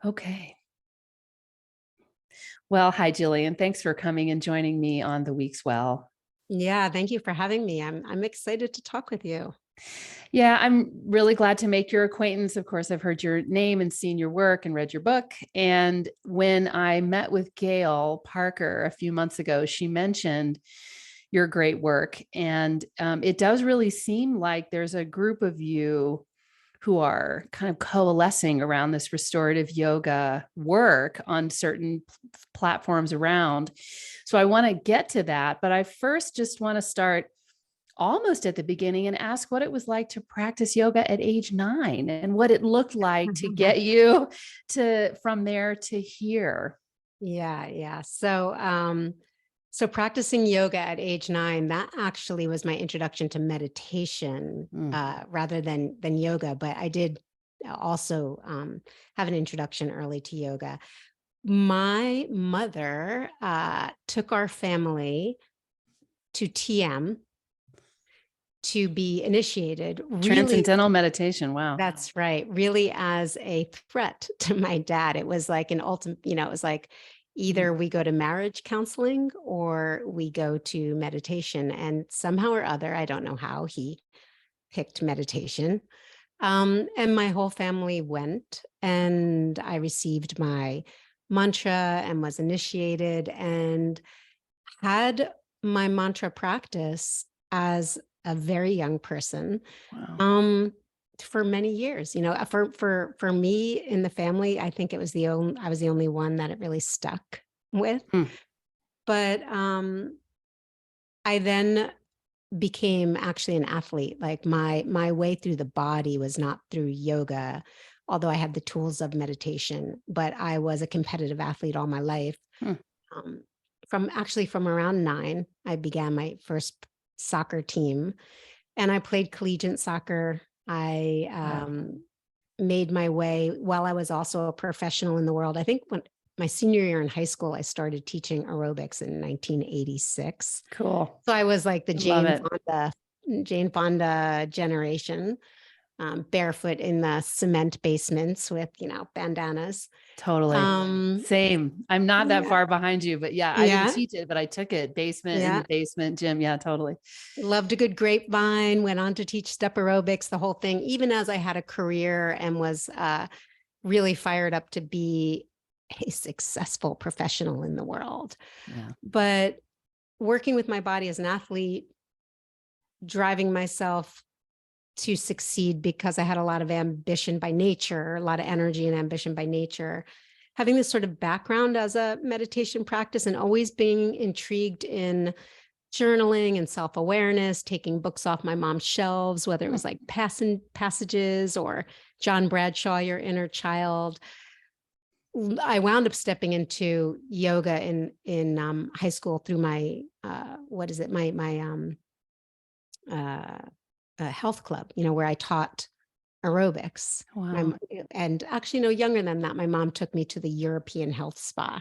Okay. Well, hi, Jillian. Thanks for coming and joining me on the Week's Well. Yeah, thank you for having me. I'm excited to talk with you. Yeah, I'm really glad to make your acquaintance. Of course, I've heard your name and seen your work and read your book. And when I met with Gail Parker a few months ago, she mentioned your great work. And it does really seem like there's a group of you who are kind of coalescing around this restorative yoga work on certain platforms around. So I want to get to that, but I first just want to start almost at the beginning and ask what it was like to practice yoga at age 9 and what it looked like to get you to from there to here. Yeah. So practicing yoga at age 9, that actually was my introduction to meditation, Mm. rather than yoga. But I did also have an introduction early to yoga. My mother took our family to TM to be initiated, really. Transcendental meditation. Wow. That's right. Really as a threat to my dad. It was like an ultimate, it was like Mm. either we go to marriage counseling or we go to meditation. And somehow or other, I don't know how he picked meditation. And my whole family went and I received my mantra and was initiated and had my mantra practice as a very young person. Wow. Um, for many years, for me in the family, I think I was the only one that it really stuck with. Mm. But I then became actually an athlete. Like my way through the body was not through yoga, although I had the tools of meditation, but I was a competitive athlete all my life. Mm. Um, from around 9, I began my first soccer team and I played collegiate soccer. I Wow. made my way while I was also a professional in the world. I think when my senior year in high school, I started teaching aerobics in 1986. Cool. So I was like the Love it. Jane Fonda generation, barefoot in the cement basements with, bandanas. Totally. Um, Same. I'm not that yeah, far behind you, but yeah, I didn't yeah, teach it, but I took it. Basement in the yeah. basement gym. Yeah, totally. Loved a good grapevine, went on to teach step aerobics, the whole thing, even as I had a career and was really fired up to be a successful professional in the world. Yeah. But working with my body as an athlete, driving myself to succeed because I had a lot of ambition by nature, a lot of energy and ambition by nature, having this sort of background as a meditation practice and always being intrigued in journaling and self-awareness, taking books off my mom's shelves, whether it was like passages or John Bradshaw, Your Inner Child. I wound up stepping into yoga in high school through my what is it my uh, health club, where I taught aerobics. Wow. And actually, no, younger than that, my mom took me to the European Health Spa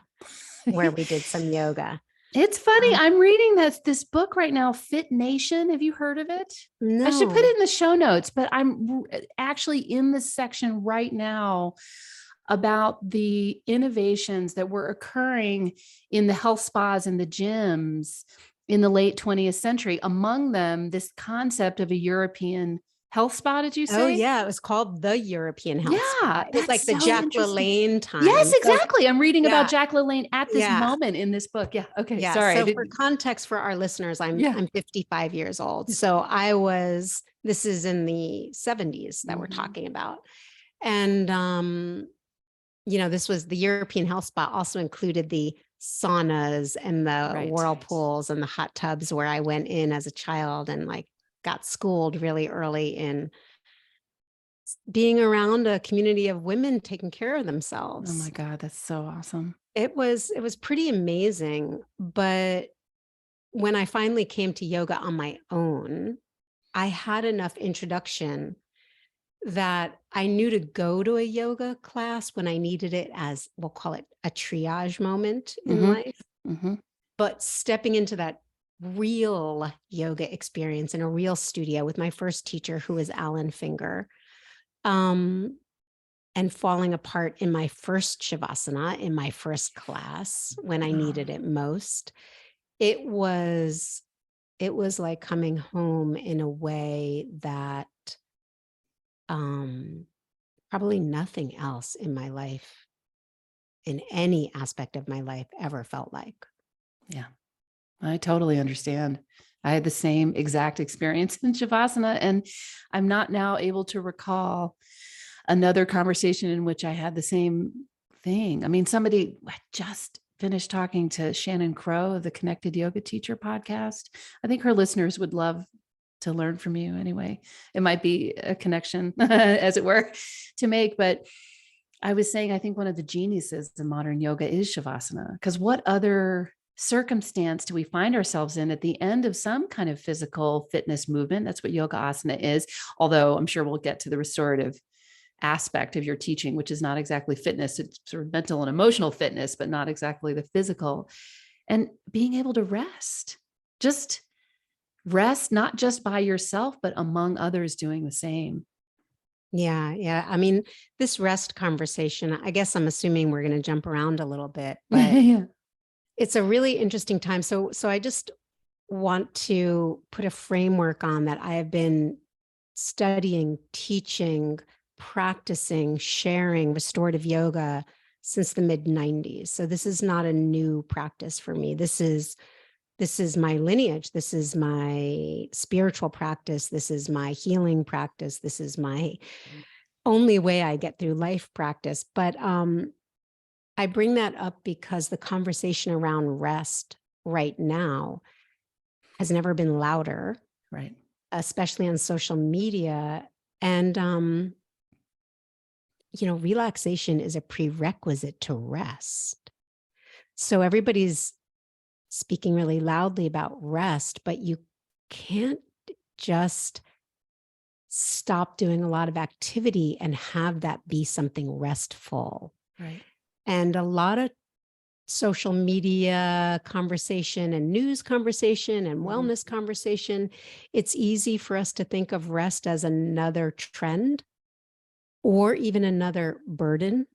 where we did some yoga. It's funny. Um, I'm reading this book right now, Fit Nation. Have you heard of it? I should put no, it in the show notes, but I'm actually in this section right now about the innovations that were occurring in the health spas and the gyms in the late 20th century. Among them, this concept of a European health spa, did you oh say? yeah, it was called the European Health Spa. Yeah, It was like that's the so Jack interesting. LaLanne Yes, time. So exactly. I'm reading about yeah, Jack LaLanne at this yeah, moment in this book. Yeah. Okay. yeah. Sorry. I So for didn't. context for our listeners, I'm Yeah. I'm 55 years old. So this is in the 70s that we're Mhm. talking about. And this was the European Health Spa also included the saunas and the Right. whirlpools and the hot tubs where I went in as a child and like got schooled really early in being around a community of women taking care of Oh my themselves. God, that's so awesome. It was pretty amazing, but when I finally came to yoga on my own, I had enough introduction that I knew to go to a yoga class when I needed it as, we'll call it a triage moment in Hmm. life. Hmm. But stepping into that real yoga experience in a real studio with my first teacher, who was Alan Finger, um, and falling apart in my first Shavasana, in my first class when I needed it most. It was like coming home in a way that probably nothing else in my life, in any aspect of my life, ever felt like. Yeah, I totally understand. I had the same exact experience in Shavasana, and I'm not now able to recall another conversation in which I had the same thing. I mean, somebody just finished talking to Shannon Crow of the Connected Yoga Teacher podcast. I think her listeners would love to learn from you anyway. It might be a connection, as it were, to make. But I was saying, I think one of the geniuses in modern yoga is Shavasana, because what other circumstance do we find ourselves in at the end of some kind of physical fitness movement? That's what yoga asana is. Although I'm sure we'll get to the restorative aspect of your teaching, which is not exactly fitness. It's sort of mental and emotional fitness, but not exactly the physical. And being able to just rest, not just by yourself, but among others doing the same. Yeah. Yeah. I mean, this rest conversation, I guess I'm assuming we're going to jump around a little bit, but Yeah. it's a really interesting time. So I just want to put a framework on that. I have been studying, teaching, practicing, sharing restorative yoga since the mid 90s. So this is not a new practice for me. This is my lineage. This is my spiritual practice. This is my healing practice. This is my only way I get through life practice. But I bring that up because the conversation around rest right now has never been louder, Right. especially on social media. And, relaxation is a prerequisite to rest. So everybody's speaking really loudly about rest, but you can't just stop doing a lot of activity and have that be something restful. Right. And a lot of social media conversation and news conversation and wellness conversation, it's easy for us to think of rest as another trend or even another burden,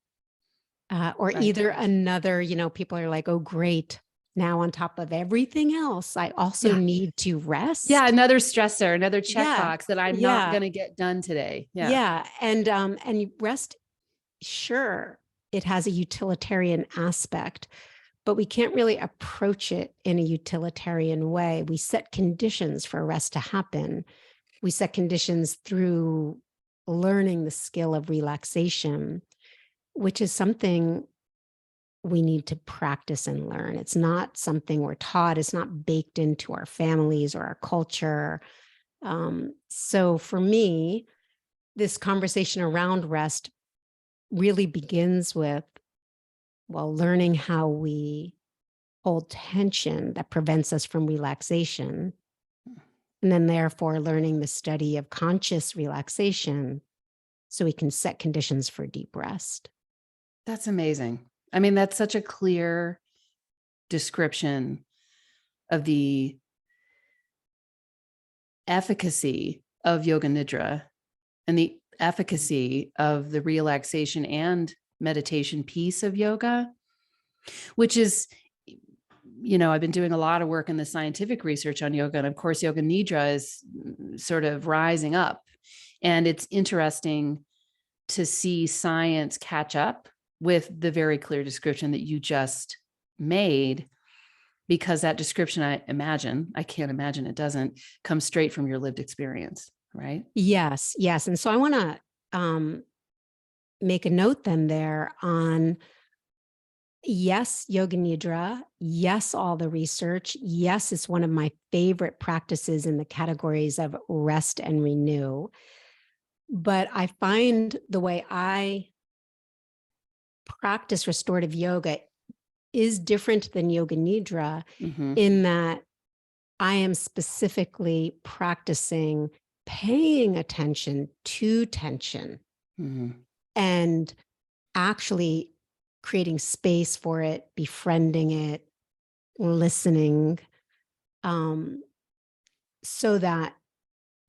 or Right. either another, people are like, oh, great. Now on top of everything else, I also need to rest. Yeah. Another stressor, another checkbox that I'm not Yeah. going to get done today. Yeah. Yeah. And rest, sure, it has a utilitarian aspect, but we can't really approach it in a utilitarian way. We set conditions for rest to happen. We set conditions through learning the skill of relaxation, which is something we need to practice and learn. It's not something we're taught. It's not baked into our families or our culture. So for me, this conversation around rest really begins with, learning how we hold tension that prevents us from relaxation. And then therefore learning the study of conscious relaxation so we can set conditions for deep rest. That's amazing. I mean, that's such a clear description of the efficacy of yoga nidra and the efficacy of the relaxation and meditation piece of yoga, which is, I've been doing a lot of work in the scientific research on yoga. And of course, yoga nidra is sort of rising up. And it's interesting to see science catch up with the very clear description that you just made, because that description, I can't imagine it doesn't come straight from your lived experience, right? Yes, yes. And so I want to make a note then there on, yes, yoga nidra. Yes, all the research. Yes, it's one of my favorite practices in the categories of rest and renew. But I find the way I practice restorative yoga is different than yoga nidra in that I am specifically practicing paying attention to tension and actually creating space for it, befriending it, listening, so that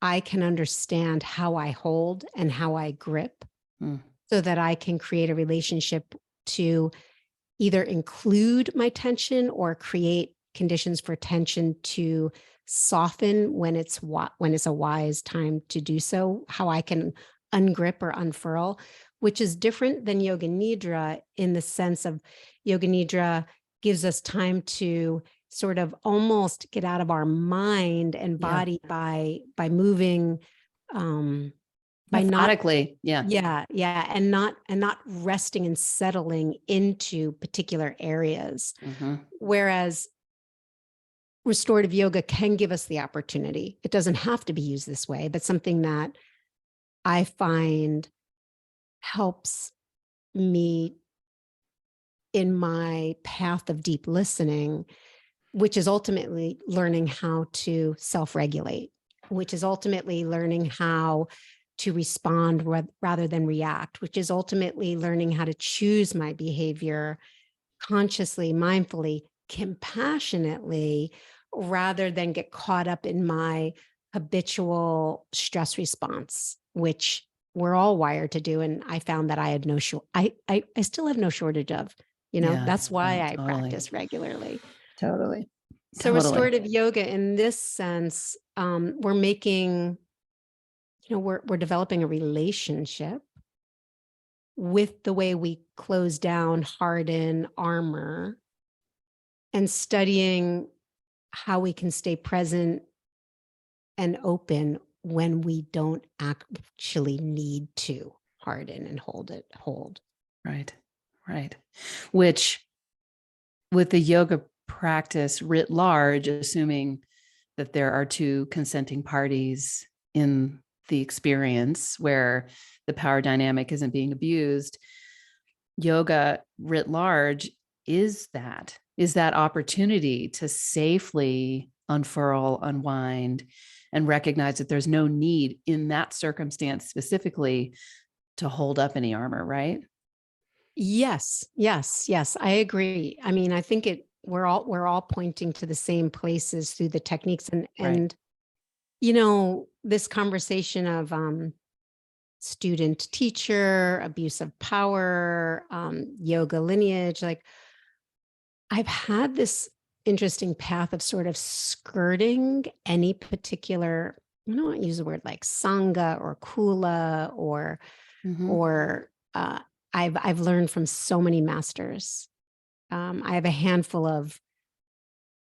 I can understand how I hold and how I grip so that I can create a relationship to either include my tension or create conditions for tension to soften when it's a wise time to do so, how I can ungrip or unfurl, which is different than Yoga Nidra in the sense of Yoga Nidra gives us time to sort of almost get out of our mind and body by moving by methodically. And not resting and settling into particular areas. Whereas restorative yoga can give us the opportunity. It doesn't have to be used this way, but something that I find helps me in my path of deep listening, which is ultimately learning how to self-regulate, which is ultimately learning how to respond rather than react, which is ultimately learning how to choose my behavior consciously, mindfully, compassionately, rather than get caught up in my habitual stress response, which we're all wired to do. And I found that I had I still have no shortage of, that's why I practice regularly. Totally. So restorative yoga in this sense, we're making, we're developing a relationship with the way we close down, harden, armor, and studying how we can stay present and open when we don't actually need to harden and hold. Right. Which with the yoga practice writ large, assuming that there are two consenting parties in the experience where the power dynamic isn't being abused, yoga writ large is that opportunity to safely unfurl, unwind, and recognize that there's no need in that circumstance specifically to hold up any armor, right? Yes. I agree. I mean, I think we're all pointing to the same places through the techniques and this conversation of student teacher, abuse of power, yoga lineage, like I've had this interesting path of sort of skirting any particular, I don't want to use the word like Sangha or Kula or I've learned from so many masters. I have a handful of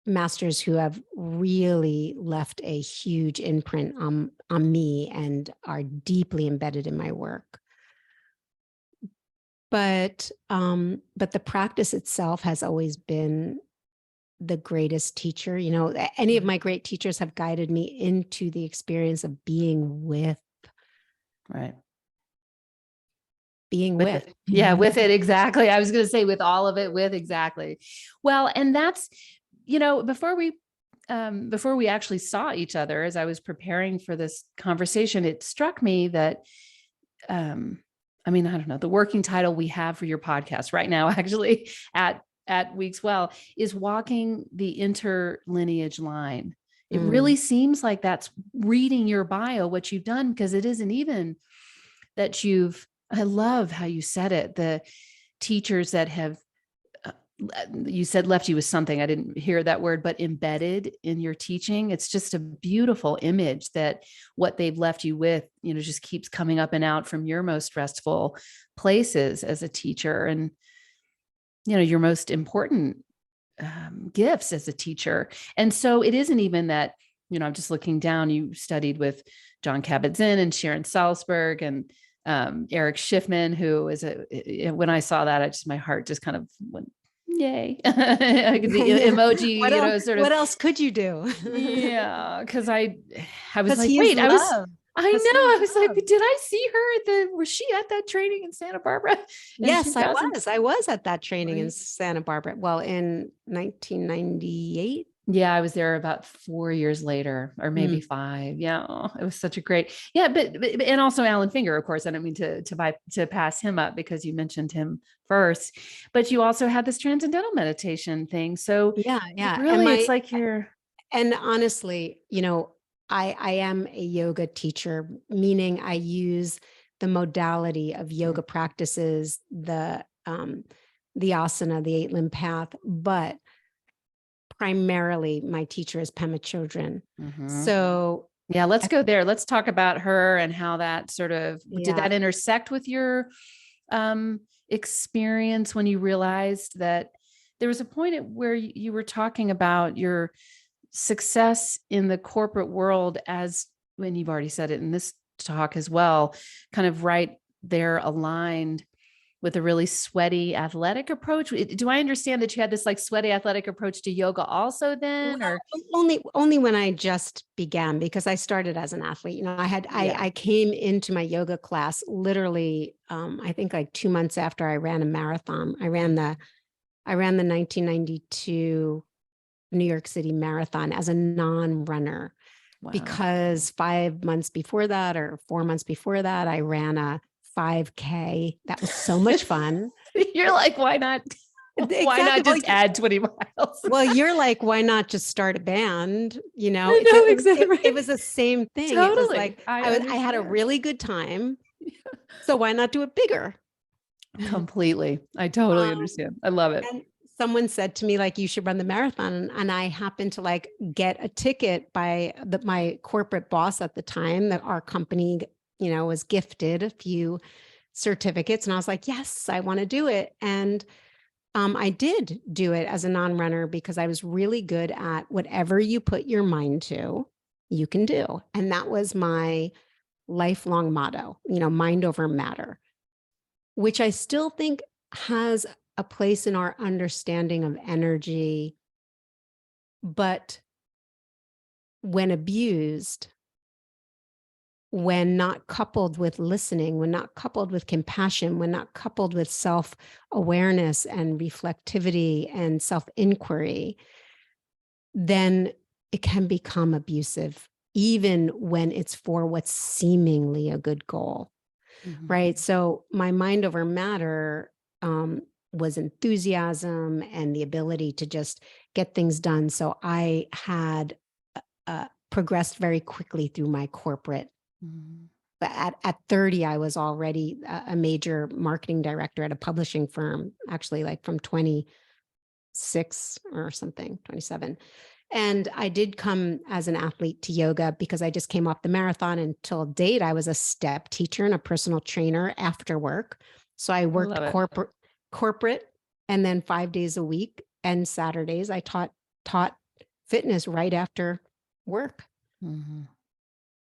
masters who have really left a huge imprint on me and are deeply embedded in my work. But the practice itself has always been the greatest teacher. Any of my great teachers have guided me into the experience of being with. Right. Being with. Yeah, with it. Exactly. I was going to say with all of it, with exactly. Well, and that's, before we actually saw each other, as I was preparing for this conversation, it struck me that, I don't know, the working title we have for your podcast right now, actually at Weeks Well, is Walking the Interlineage Line. It really seems like that's reading your bio, what you've done, because it isn't even that I love how you said it. The teachers that have, you said left you with something, I didn't hear that word, but embedded in your teaching. It's just a beautiful image that what they've left you with, just keeps coming up and out from your most restful places as a teacher. And, your most important gifts as a teacher. And so it isn't even that, I'm just looking down, you studied with John Kabat-Zinn and Sharon Salzberg and Eric Schiffman, who is when I saw that, my heart just kind of went, yay. The emoji, what else could you do? Yeah. Cause I was like, wait, I was like, did I see her was she at that training in Santa Barbara? Yes, I was at that training in Santa Barbara. Well, in 1998. Yeah, I was there about 4 years later, or maybe 5. Yeah, it was such a great. Yeah, but and also Alan Finger, of course. I don't mean to pass him up because you mentioned him first, but you also had this transcendental meditation thing. So yeah, really, it's like you're. And honestly, I am a yoga teacher, meaning I use the modality of yoga practices, the asana, the 8-limb path, but primarily my teacher is Pema Chӧdrӧn. So yeah, let's go there. Let's talk about her and how that sort of, did that intersect with your experience when you realized that there was a point at where you were talking about your success in the corporate world, as when you've already said it in this talk as well, kind of right there aligned with a really sweaty athletic approach. Do I understand that you had this like sweaty athletic approach to yoga also then, or only when I just began, because I started as an athlete. You know, I came into my yoga class literally, I think like 2 months after I ran a marathon. I ran the 1992 New York City Marathon as a non-runner. Wow. Because 5 months before that, or 4 months before that, I ran a 5K. That was so much fun. You're like, why not? Exactly. Why not just add 20 miles? Well, you're like, why not just start a band? You know, exactly. It was the same thing. Totally. It was like, I had a really good time. So why not do it bigger? Completely. I totally understand. I love it. And someone said to me, like, you should run the marathon. And I happened to like get a ticket by my corporate boss at the time, that our company, you know, was gifted a few certificates. And I was like, yes, I want to do it. And I did do it as a non-runner because I was really good at whatever you put your mind to, you can do. And that was my lifelong motto, you know, mind over matter, which I still think has a place in our understanding of energy. But when abused, when not coupled with listening, when not coupled with compassion, when not coupled with self-awareness and reflectivity and self-inquiry, then it can become abusive, even when it's for what's seemingly a good goal, right? So my mind over matter was enthusiasm and the ability to just get things done. So I had progressed very quickly through my corporate. But at 30, I was already a major marketing director at a publishing firm, actually like from 26 or something, 27. And I did come as an athlete to yoga because I just came off the marathon. Until date, I was a step teacher and a personal trainer after work. So I worked corporate, and then 5 days a week and Saturdays I taught fitness right after work.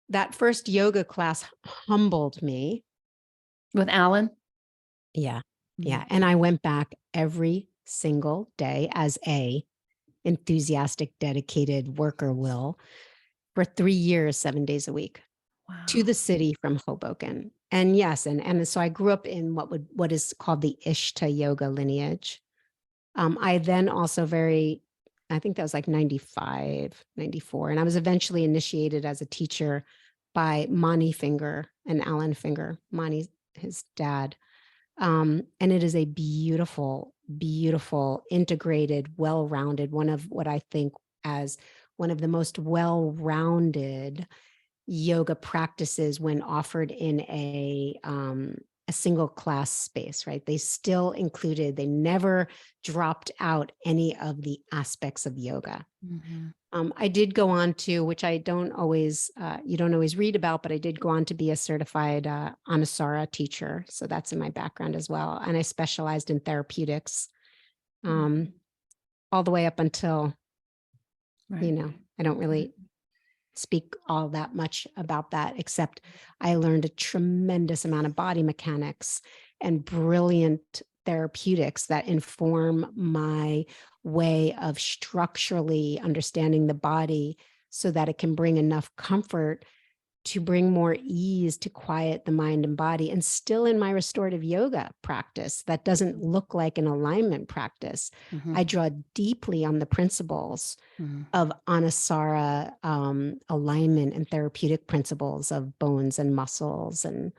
That first yoga class humbled me. With Alan? Yeah. Yeah. And I went back every single day as a enthusiastic, dedicated worker will for 3 years, 7 days a week. Wow. To the city from Hoboken. And yes, and so I grew up in what is called the Ishta yoga lineage. I then also I think that was like 95, 94. And I was eventually initiated as a teacher by Mani Finger and Alan Finger, Mani, his dad. And it is a beautiful, beautiful, integrated, well-rounded, one of what I think as one of the most well-rounded yoga practices when offered in a single class space, right? They still included, they never dropped out any of the aspects of yoga. I did go on to, which I don't always, you don't always read about, but I did go on to be a certified Anusara teacher. So that's in my background as well. And I specialized in therapeutics all the way up until, you know, I don't really speak all that much about that, except I learned a tremendous amount of body mechanics and brilliant therapeutics that inform my way of structurally understanding the body so that it can bring enough comfort to bring more ease to quiet the mind and body. And still in my restorative yoga practice, that doesn't look like an alignment practice. I draw deeply on the principles of Anusara alignment and therapeutic principles of bones and muscles and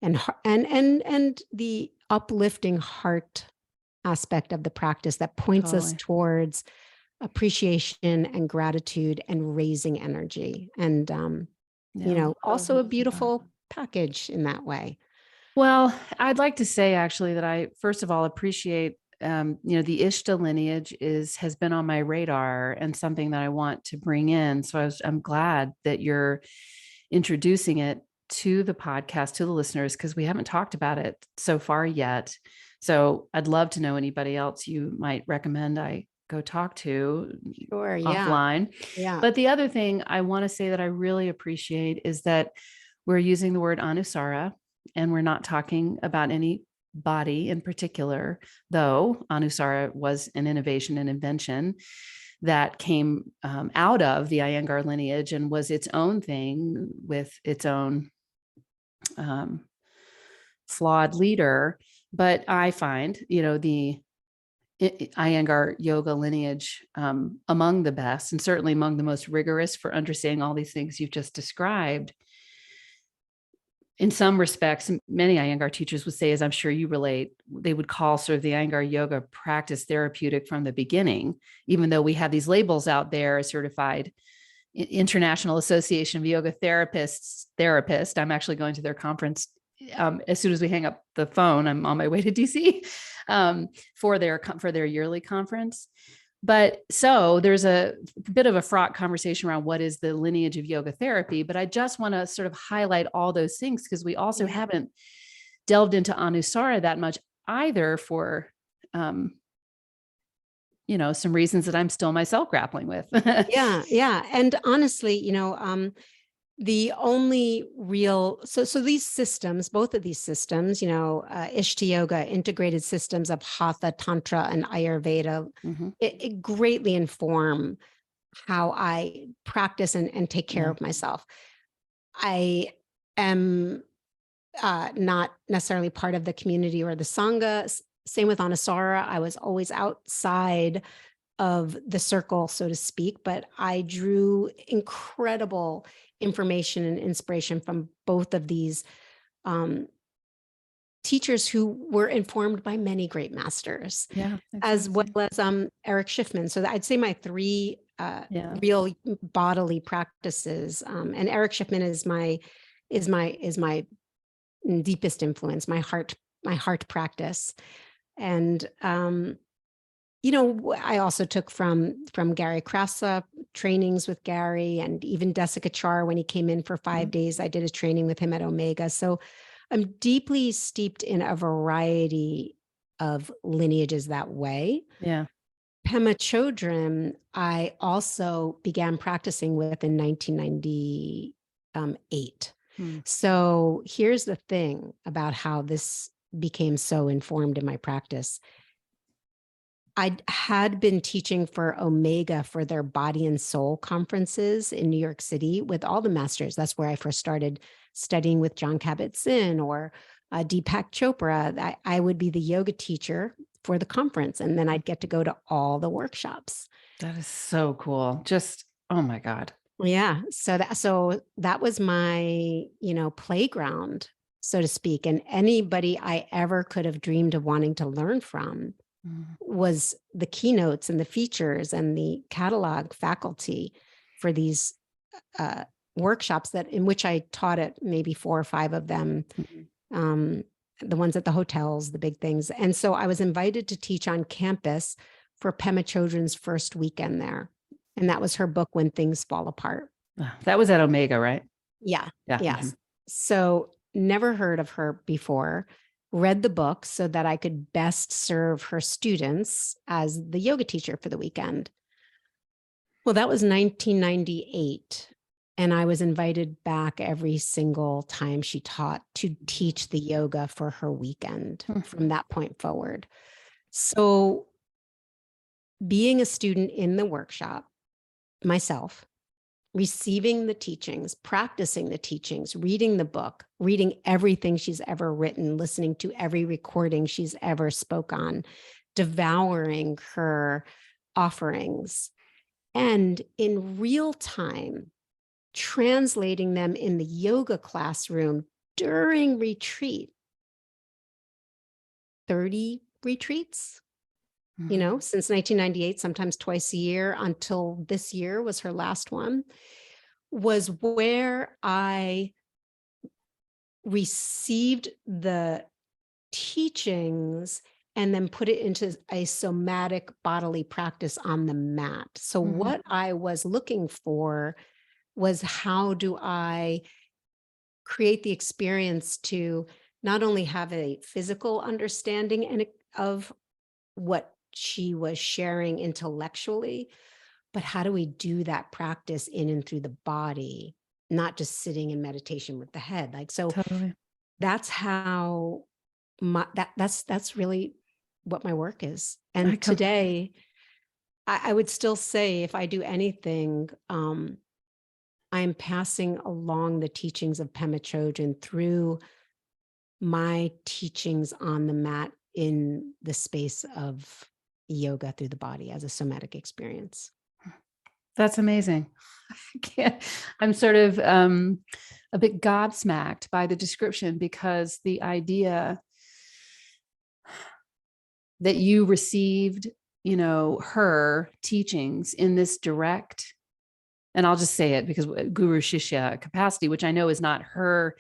the uplifting heart aspect of the practice that points us towards appreciation and gratitude and raising energy. And you know, also a beautiful package in that way. Well, I'd like to say actually that I, first of all, appreciate, the Ishta lineage has been on my radar and something that I want to bring in. So I'm glad that you're introducing it to the podcast, to the listeners, because we haven't talked about it so far yet. So I'd love to know anybody else you might recommend I go talk to Sure. Yeah. offline. Yeah. But the other thing I want to say that I really appreciate is that we're using the word Anusara, and we're not talking about any body in particular, though Anusara was an innovation and invention that came out of the Iyengar lineage and was its own thing with its own flawed leader. But I find, the Iyengar yoga lineage among the best, and certainly among the most rigorous for understanding all these things you've just described. In some respects, many Iyengar teachers would say, as I'm sure you relate, they would call sort of the Iyengar yoga practice therapeutic from the beginning, even though we have these labels out there, certified International Association of Yoga Therapists therapist. I'm actually going to their conference as soon as we hang up the phone. I'm on my way to DC for their yearly conference. But so there's a bit of a fraught conversation around what is the lineage of yoga therapy. But I just want to sort of highlight all those things because we also haven't delved into Anusara that much either for, some reasons that I'm still myself grappling with. Yeah. Yeah. And honestly, the only real, so these systems, both of these systems, Ishta Yoga, integrated systems of Hatha, Tantra, and Ayurveda, it greatly inform how I practice and take care of myself. I am not necessarily part of the community or the Sangha. Same with Anusara. I was always outside of the circle, so to speak, but I drew incredible information and inspiration from both of these teachers who were informed by many great masters, as well as Eric Schiffman. So I'd say my three real bodily practices. And Eric Schiffman is my deepest influence, my heart practice. And I also took from Gary Khalsa trainings with Gary, and even Desika Char when he came in for 5 days, I did a training with him at Omega. So I'm deeply steeped in a variety of lineages that way. Yeah. Pema Chӧdrӧn, I also began practicing with in 1998. So here's the thing about how this became so informed in my practice. I had been teaching for Omega for their Body and Soul conferences in New York City with all the masters. That's where I first started studying with John Kabat-Zinn or Deepak Chopra. I would be the yoga teacher for the conference, and then I'd get to go to all the workshops. That is so cool. Just, oh my God. Yeah. So that was my, playground, so to speak. And anybody I ever could have dreamed of wanting to learn from was the keynotes and the features and the catalog faculty for these workshops in which I taught at maybe 4 or 5 of them, the ones at the hotels, the big things. And so I was invited to teach on campus for Pema Chödrön's first weekend there. And that was her book, When Things Fall Apart. That was at Omega, right? Yeah. Yes. So never heard of her before. Read the book so that I could best serve her students as the yoga teacher for the weekend. Well, that was 1998. And I was invited back every single time she taught to teach the yoga for her weekend from that point forward. So being a student in the workshop myself, receiving the teachings, practicing the teachings, reading the book, reading everything she's ever written, listening to every recording she's ever spoke on, devouring her offerings, and in real time, translating them in the yoga classroom during retreat. 30 retreats, since 1998, sometimes twice a year until this year was her last one, was where I received the teachings and then put it into a somatic bodily practice on the mat. So what I was looking for was, how do I create the experience to not only have a physical understanding of what she was sharing intellectually, but how do we do that practice in and through the body, not just sitting in meditation with the head? Like, so Totally. that's how that's really what my work is. And today I would still say, if I do anything, I'm passing along the teachings of Pema Chödrön through my teachings on the mat in the space of yoga through the body as a somatic experience. That's amazing. I'm sort of a bit gobsmacked by the description, because the idea that you received, her teachings in this direct, and I'll just say it because guru shishya capacity, which I know is not her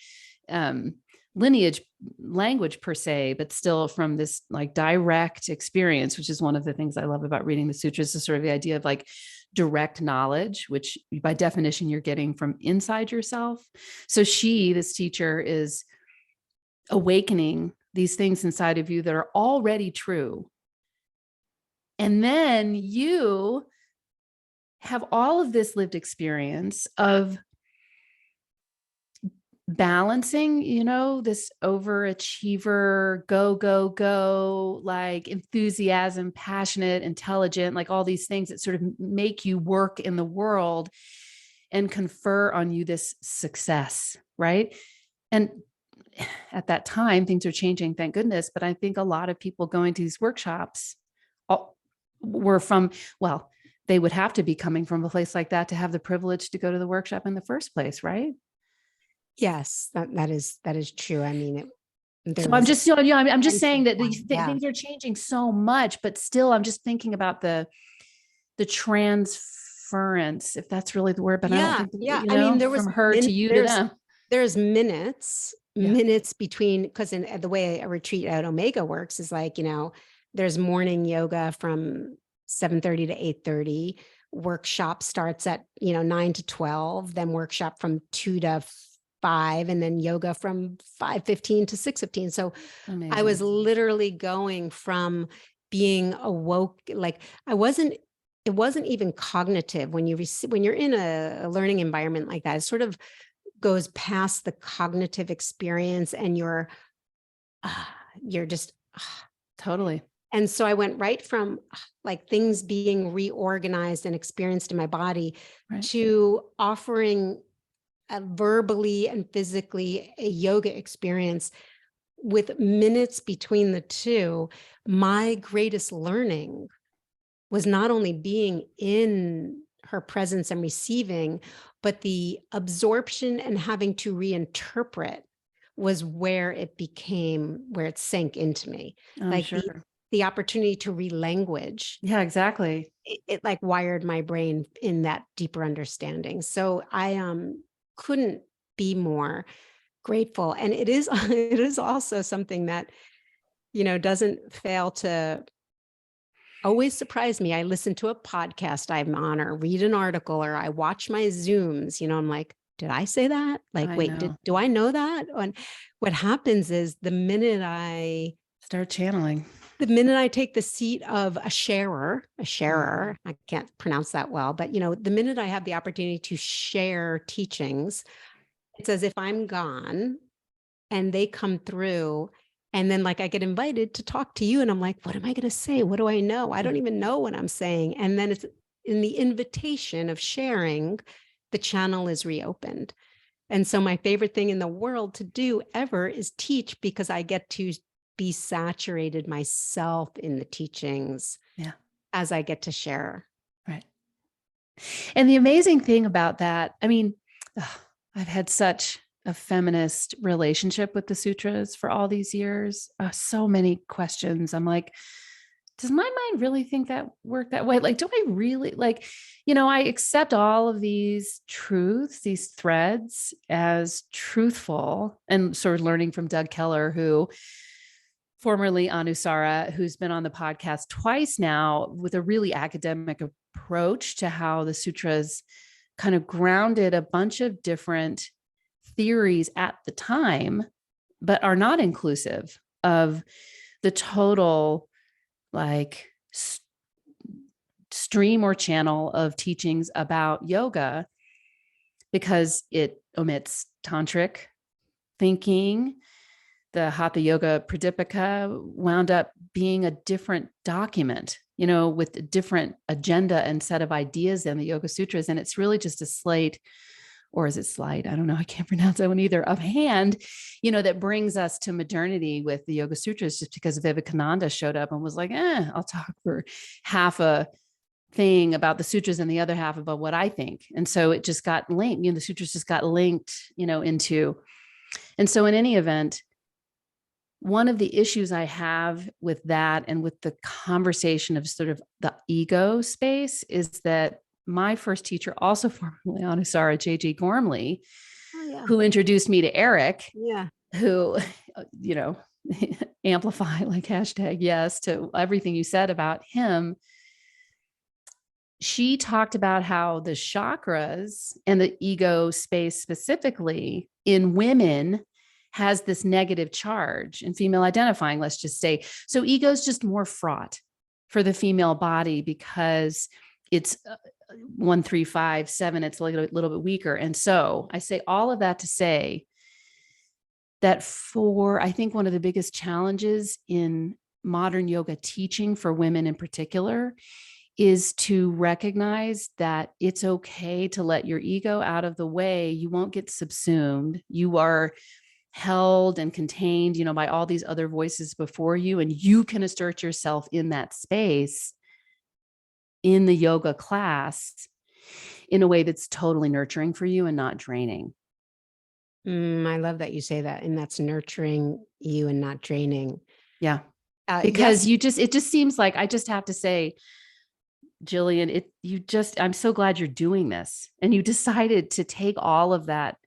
lineage language per se, but still from this like direct experience, which is one of the things I love about reading the sutras, is sort of the idea of like direct knowledge, which by definition you're getting from inside yourself. So this teacher, is awakening these things inside of you that are already true. And then you have all of this lived experience of balancing, this overachiever, go, like enthusiasm, passionate, intelligent, like all these things that sort of make you work in the world and confer on you this success, right? And at that time, things are changing, thank goodness. But I think a lot of people going to these workshops were from, well, they would have to be coming from a place like that to have the privilege to go to the workshop in the first place, right? Yes, that is true. I mean, So I'm just, I'm just saying that these Yeah. things are changing so much, but still, I'm just thinking about the transference, if that's really the word, but I don't think, I mean, there was from her to you to them. There's minutes between, because in the way a retreat at Omega works is like, there's morning yoga from 7:30 to 8:30. Workshop starts at 9 to 12, then workshop from 2 to 5, and then yoga from 5:15 to 6:15. So Amazing. I was literally going from being awoke, like it wasn't even cognitive. When you're in a learning environment like that, it sort of goes past the cognitive experience, and you're just totally. And so I went right from like things being reorganized and experienced in my body, right, to offering verbally and physically a yoga experience with minutes between the two. My greatest learning was not only being in her presence and receiving, but the absorption and having to reinterpret was where it sank into me. I'm like sure. The opportunity to relanguage. Yeah, exactly. It like wired my brain in that deeper understanding. So I couldn't be more grateful. And it is also something that, doesn't fail to always surprise me. I listen to a podcast I'm on, or read an article, or I watch my Zooms, I'm like, did I say that? Like, wait, do I know that? And what happens is the minute I start channeling, the minute I take the seat of a sharer, I can't pronounce that well, but the minute I have the opportunity to share teachings, it's as if I'm gone and they come through. And then like I get invited to talk to you, and I'm like, what am I going to say? What do I know? I don't even know what I'm saying. And then it's in the invitation of sharing, the channel is reopened. And so my favorite thing in the world to do ever is teach, because I get to be saturated myself in the teachings as I get to share. Right. And the amazing thing about that, I mean, I've had such a feminist relationship with the sutras for all these years. So many questions. I'm like, does my mind really think that work that way? Like, do I really, like, I accept all of these truths, these threads as truthful, and sort of learning from Doug Keller, who formerly Anusara, who's been on the podcast twice now with a really academic approach to how the sutras kind of grounded a bunch of different theories at the time, but are not inclusive of the total like stream or channel of teachings about yoga, because it omits tantric thinking. The Hatha Yoga Pradipika wound up being a different document, with a different agenda and set of ideas than the Yoga Sutras. And it's really just a slate, or is it slide? I don't know. I can't pronounce that one either, of hand, that brings us to modernity with the Yoga Sutras, just because Vivekananda showed up and was like, I'll talk for half a thing about the sutras and the other half about what I think. And so it just got linked, the sutras just got linked, into, and so in any event, one of the issues I have with that and with the conversation of sort of the ego space is that my first teacher, also formerly Anusara, J.G. Gormley, who introduced me to Eric, who, amplify, like hashtag yes to everything you said about him. She talked about how the chakras and the ego space specifically in women has this negative charge, and female identifying, let's just say. So ego is just more fraught for the female body because it's 1, 3, 5, 7, it's a little bit weaker. And so I say all of that to say that I think one of the biggest challenges in modern yoga teaching for women in particular is to recognize that it's okay to let your ego out of the way. You won't get subsumed. You are held and contained, by all these other voices before you, and you can assert yourself in that space in the yoga class in a way that's totally nurturing for you and not draining. I love that you say that, and that's nurturing you and not draining. Yeah. Because yes. it just seems like, I just have to say, Jillian, I'm so glad you're doing this, and you decided to take all of that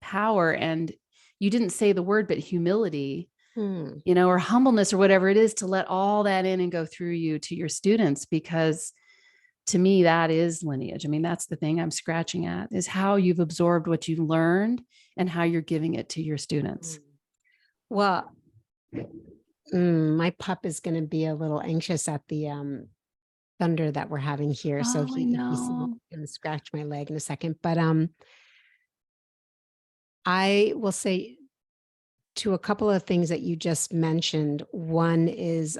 power, and you didn't say the word, but humility, or humbleness, or whatever it is, to let all that in and go through you to your students. Because to me, that is lineage. I mean, that's the thing I'm scratching at, is how you've absorbed what you've learned and how you're giving it to your students. Well, my pup is going to be a little anxious at the thunder that we're having here. So he's going to scratch my leg in a second. But I will say to a couple of things that you just mentioned. One is,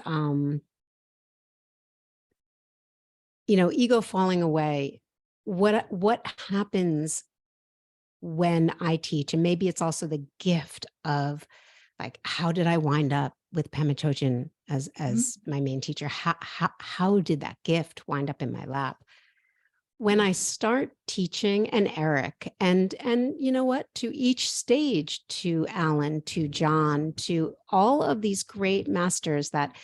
ego falling away. What happens when I teach? And maybe it's also the gift of, like, how did I wind up with Pema Chödrön as my main teacher? How did that gift wind up in my lap? When I start teaching, and Eric, and you know what, to each stage, to Alan, to John, to all of these great masters, that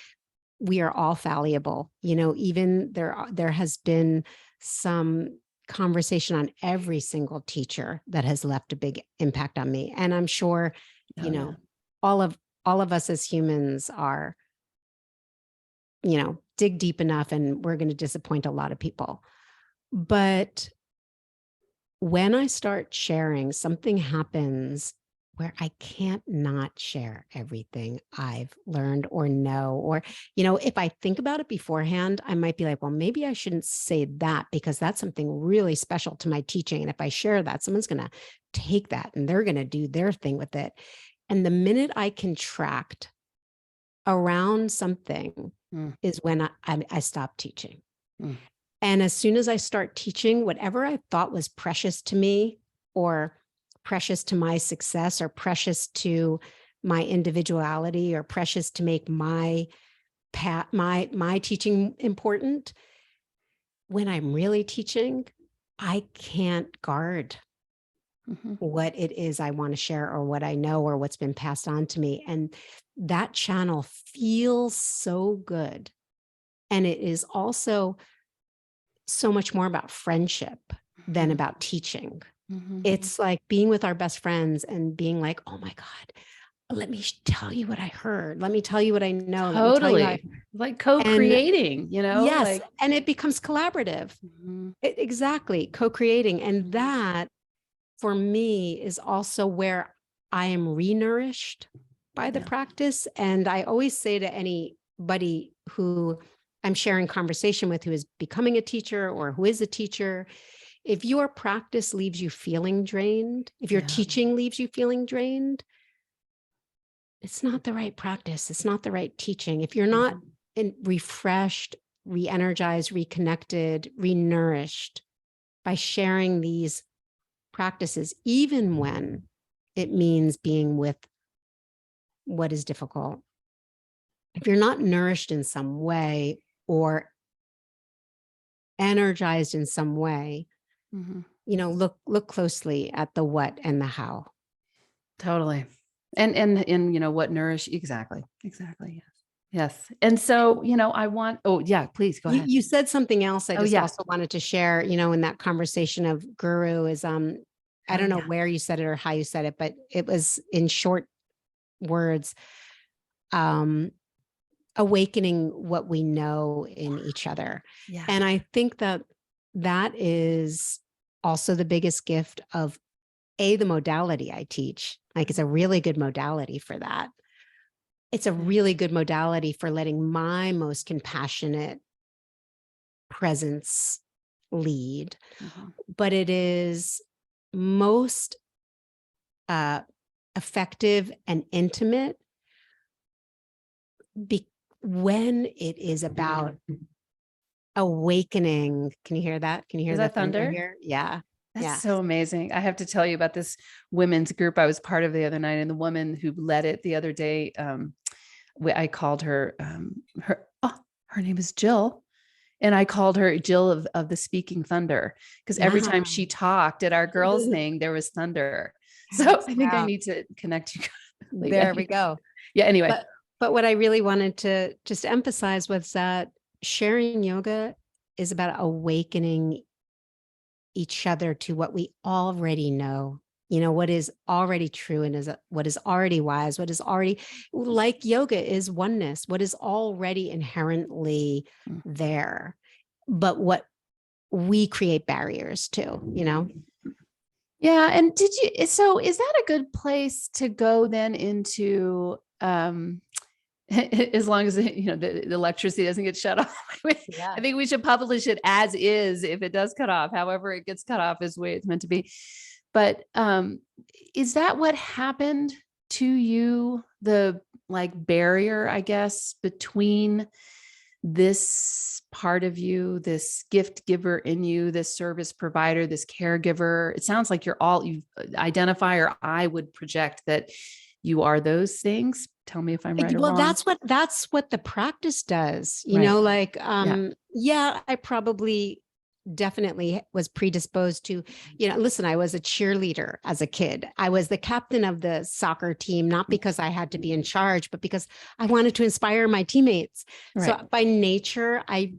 we are all fallible. Even there has been some conversation on every single teacher that has left a big impact on me. And I'm sure, all of us as humans are, dig deep enough, and we're going to disappoint a lot of people. But when I start sharing, something happens where I can't not share everything I've learned or know. Or, if I think about it beforehand, I might be like, well, maybe I shouldn't say that, because that's something really special to my teaching. And if I share that, someone's going to take that and they're going to do their thing with it. And the minute I contract around something is when I stop teaching. And as soon as I start teaching, whatever I thought was precious to me, or precious to my success, or precious to my individuality, or precious to make my teaching important, when I'm really teaching, I can't guard what it is I want to share, or what I know, or what's been passed on to me. And that channel feels so good. And it is also, so much more about friendship than about teaching. Mm-hmm. It's like being with our best friends and being like, oh my God, let me tell you what I heard. Let me tell you what I know. Let me tell you how like co-creating, yes. like, and it becomes collaborative. Exactly. Co-creating. And that for me is also where I am re-nourished by the practice. And I always say to anybody who I'm sharing conversation with, who is becoming a teacher or who is a teacher, if your practice leaves you feeling drained, if your teaching leaves you feeling drained, it's not the right practice. It's not the right teaching. If you're not refreshed, re-energized, reconnected, re-nourished by sharing these practices, even when it means being with what is difficult, if you're not nourished in some way or energized in some way, look closely at the what and the how. Totally. And what nourish exactly. Yes. And so, I want, please go ahead. You said something else I just also wanted to share, in that conversation of guru is, I don't know where you said it or how you said it, but it was in short words, awakening what we know in each other. Yeah. And I think that is also the biggest gift of the modality I teach. Like, it's a really good modality for that. It's a really good modality for letting my most compassionate presence lead. But it is most effective and intimate when it is about awakening. Can you hear that? Can you hear that thunder here? Yeah. That's so amazing. I have to tell you about this women's group I was part of the other night, and the woman who led it the other day, I called her, her name is Jill. And I called her Jill of the Speaking Thunder, because every time she talked at our girls' thing, there was thunder. So I think I need to connect you. There we go. Yeah. Anyway. But what I really wanted to just emphasize was that sharing yoga is about awakening each other to what we already know, what is already true and what is already wise, what is already, like yoga is oneness, what is already inherently there, but what we create barriers to, Yeah. And so is that a good place to go then into, as long as the electricity doesn't get shut off? I think we should publish it as is. If it does cut off, however it gets cut off is the way it's meant to be. But is that what happened to you? The barrier, I guess, between this part of you, this gift giver in you, this service provider, this caregiver. It sounds like you identify, or I would project that you are those things. Tell me if I'm right or wrong. Well, that's what the practice does. I probably definitely was predisposed to, listen, I was a cheerleader as a kid. I was the captain of the soccer team, not because I had to be in charge, but because I wanted to inspire my teammates. Right. So by nature, I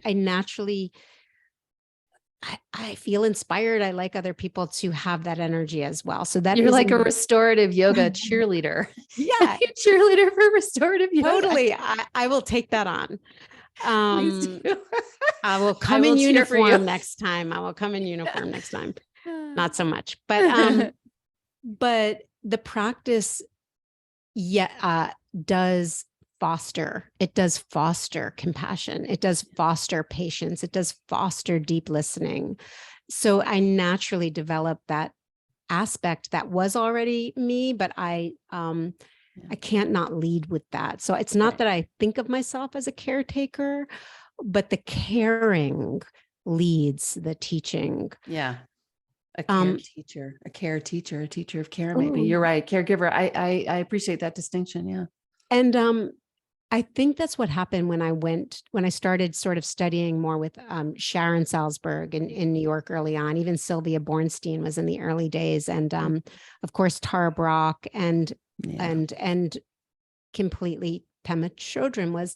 naturally, I feel inspired. I like other people to have that energy as well. So that you're like a restorative yoga cheerleader. Yeah. Cheerleader for restorative yoga. Totally. I will take that on. I will come in uniform next time. I will come in uniform next time. Not so much, but the practice does foster. It does foster compassion. It does foster patience. It does foster deep listening. So I naturally developed that aspect that was already me, but I can't not lead with that. So it's not that I think of myself as a caretaker, but the caring leads the teaching. Yeah. A care teacher, a teacher of care. Maybe you're right. Caregiver. I appreciate that distinction. Yeah. And I think that's what happened when I started sort of studying more with Sharon Salzberg in New York early on. Even Sylvia Bornstein was in the early days. And of course, Tara Brach and completely Pema Chӧdrӧn was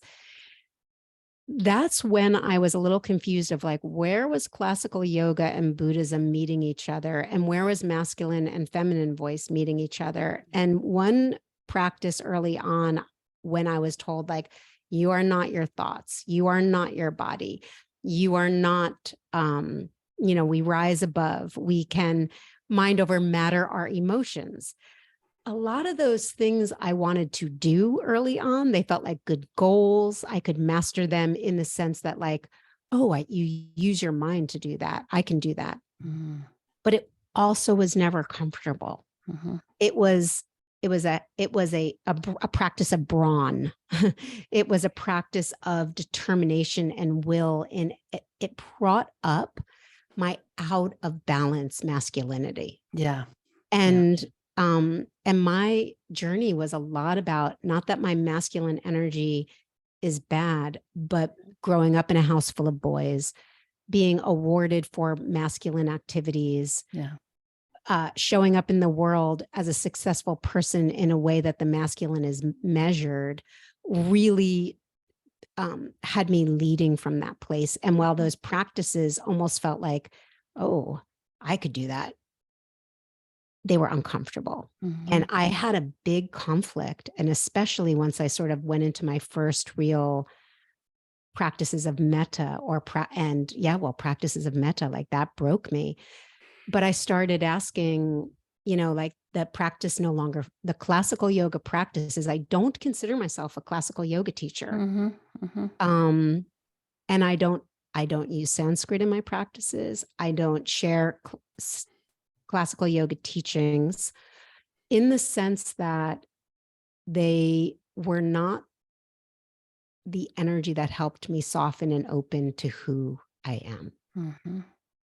that's when I was a little confused of like, where was classical yoga and Buddhism meeting each other? And where was masculine and feminine voice meeting each other? And one practice early on, when I was told, like, you are not your thoughts, you are not your body, you are not, we rise above, we can mind over matter our emotions. A lot of those things I wanted to do early on, they felt like good goals. I could master them in the sense that like, oh, you use your mind to do that. I can do that. Mm. But it also was never comfortable. Mm-hmm. It was a practice of brawn. It was a practice of determination and will. And it brought up my out of balance masculinity. Yeah. And my journey was a lot about, not that my masculine energy is bad, but growing up in a house full of boys, being awarded for masculine activities, showing up in the world as a successful person in a way that the masculine is measured, really had me leading from that place. And while those practices almost felt like, oh, I could do that, they were uncomfortable. Mm-hmm. And I had a big conflict. And especially once I sort of went into my first real practices of metta practices of metta, like that broke me. But I started asking, like the practice no longer, the classical yoga practices, I don't consider myself a classical yoga teacher. Mm-hmm. Mm-hmm. And I don't use Sanskrit in my practices. I don't share classical yoga teachings in the sense that they were not the energy that helped me soften and open to who I am. Mm-hmm.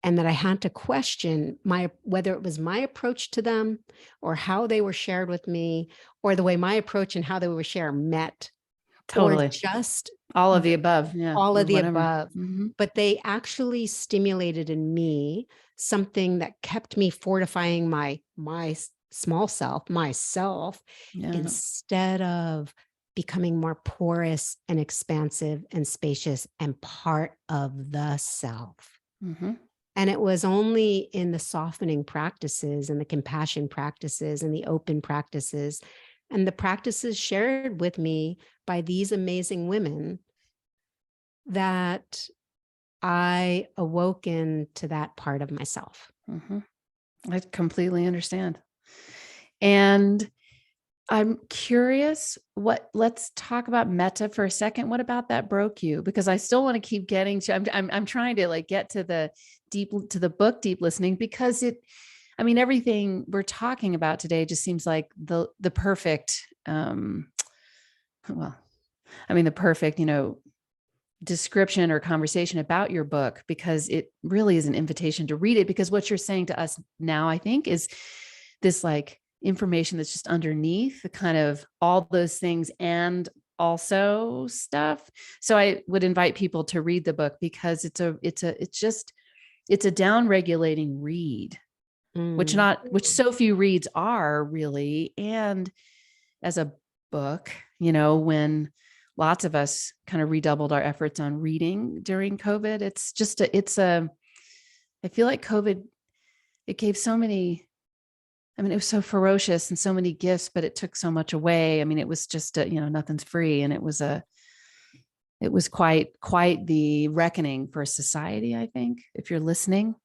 And that I had to question whether it was my approach to them or how they were shared with me, or the way my approach and how they were shared met. Totally. Or just all of the above. Yeah. All of the whatever. above. Mm-hmm. But they actually stimulated in me something that kept me fortifying my small self, myself, instead of becoming more porous and expansive and spacious and part of the self. Mm-hmm. And it was only in the softening practices and the compassion practices and the open practices and the practices shared with me by these amazing women that I awoken to that part of myself. Mm-hmm. I completely understand. And I'm curious, let's talk about metta for a second. What about that broke you? Because I still want to keep getting to, I'm trying to like get to the book, Deep Listening, because everything we're talking about today just seems like the perfect, the perfect, description or conversation about your book, because it really is an invitation to read it, because what you're saying to us now, I think, is this like information that's just underneath the kind of all those things and also stuff. So I would invite people to read the book, because it's a down-regulating read, which so few reads are really. And as a book, when lots of us kind of redoubled our efforts on reading during COVID, I feel like COVID, it gave so many, it was so ferocious and so many gifts, but it took so much away. It was just, nothing's free. And it was quite the reckoning for society, I think, if you're listening,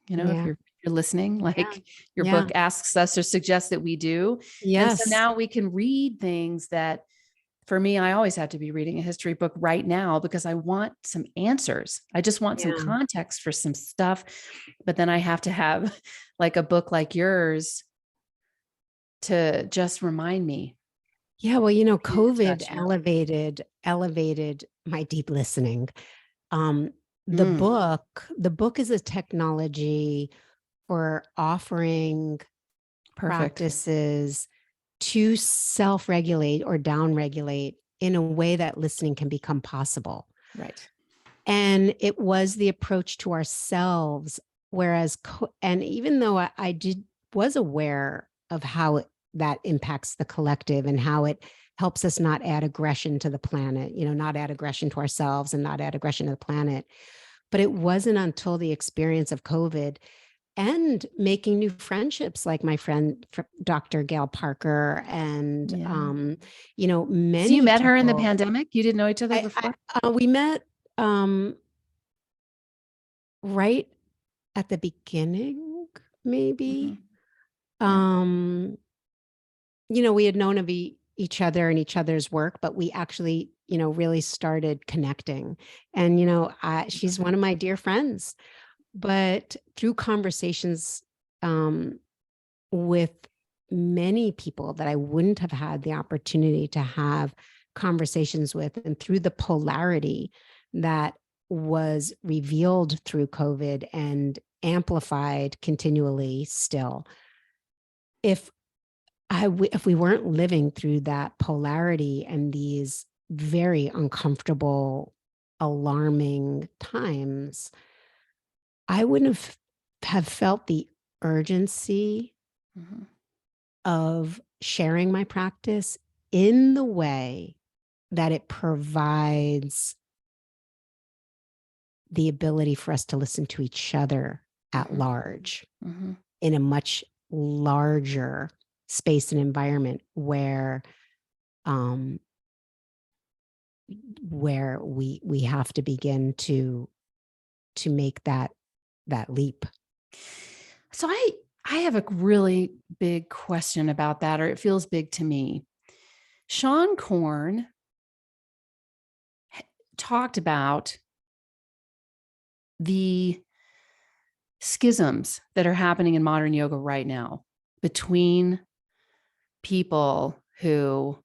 if you're listening, like your book asks us or suggests that we do. Yes. And so now we can read things that, for me, I always have to be reading a history book right now because I want some answers. I just want some context for some stuff. But then I have to have like a book like yours to just remind me. Yeah. Well, COVID elevated my deep listening. The book is a technology for offering practices to self-regulate or down-regulate in a way that listening can become possible. Right. And it was the approach to ourselves. Whereas, and even though I was aware of how that impacts the collective and how it helps us not add aggression to the planet, not add aggression to ourselves and not add aggression to the planet. But it wasn't until the experience of COVID and making new friendships, like my friend, Dr. Gail Parker, and, many So you met her in the people. pandemic? You didn't know each other before? We met right at the beginning, maybe. We had known of each other and each other's work, but we actually, really started connecting. And, she's one of my dear friends. But through conversations with many people that I wouldn't have had the opportunity to have conversations with, and through the polarity that was revealed through COVID and amplified continually still, if we weren't living through that polarity and these very uncomfortable, alarming times, I wouldn't have felt the urgency of sharing my practice in the way that it provides the ability for us to listen to each other at large in a much larger space and environment where we have to begin to make that leap. So I have a really big question about that, or it feels big to me. Sean Korn talked about the schisms that are happening in modern yoga right now between people who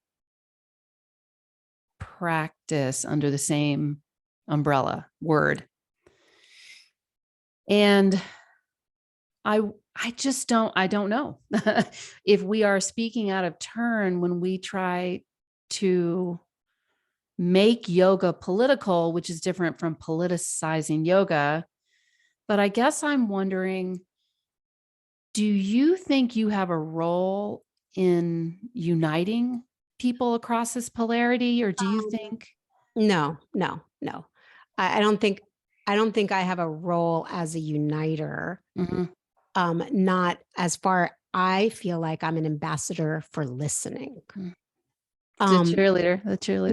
practice under the same umbrella word. And I don't know if we are speaking out of turn when we try to make yoga political, which is different from politicizing yoga. But I guess I'm wondering, do you think you have a role in uniting people across this polarity, or do you think? No. I don't think I have a role as a uniter. Not as far. I feel like I'm an ambassador for listening. The cheerleader.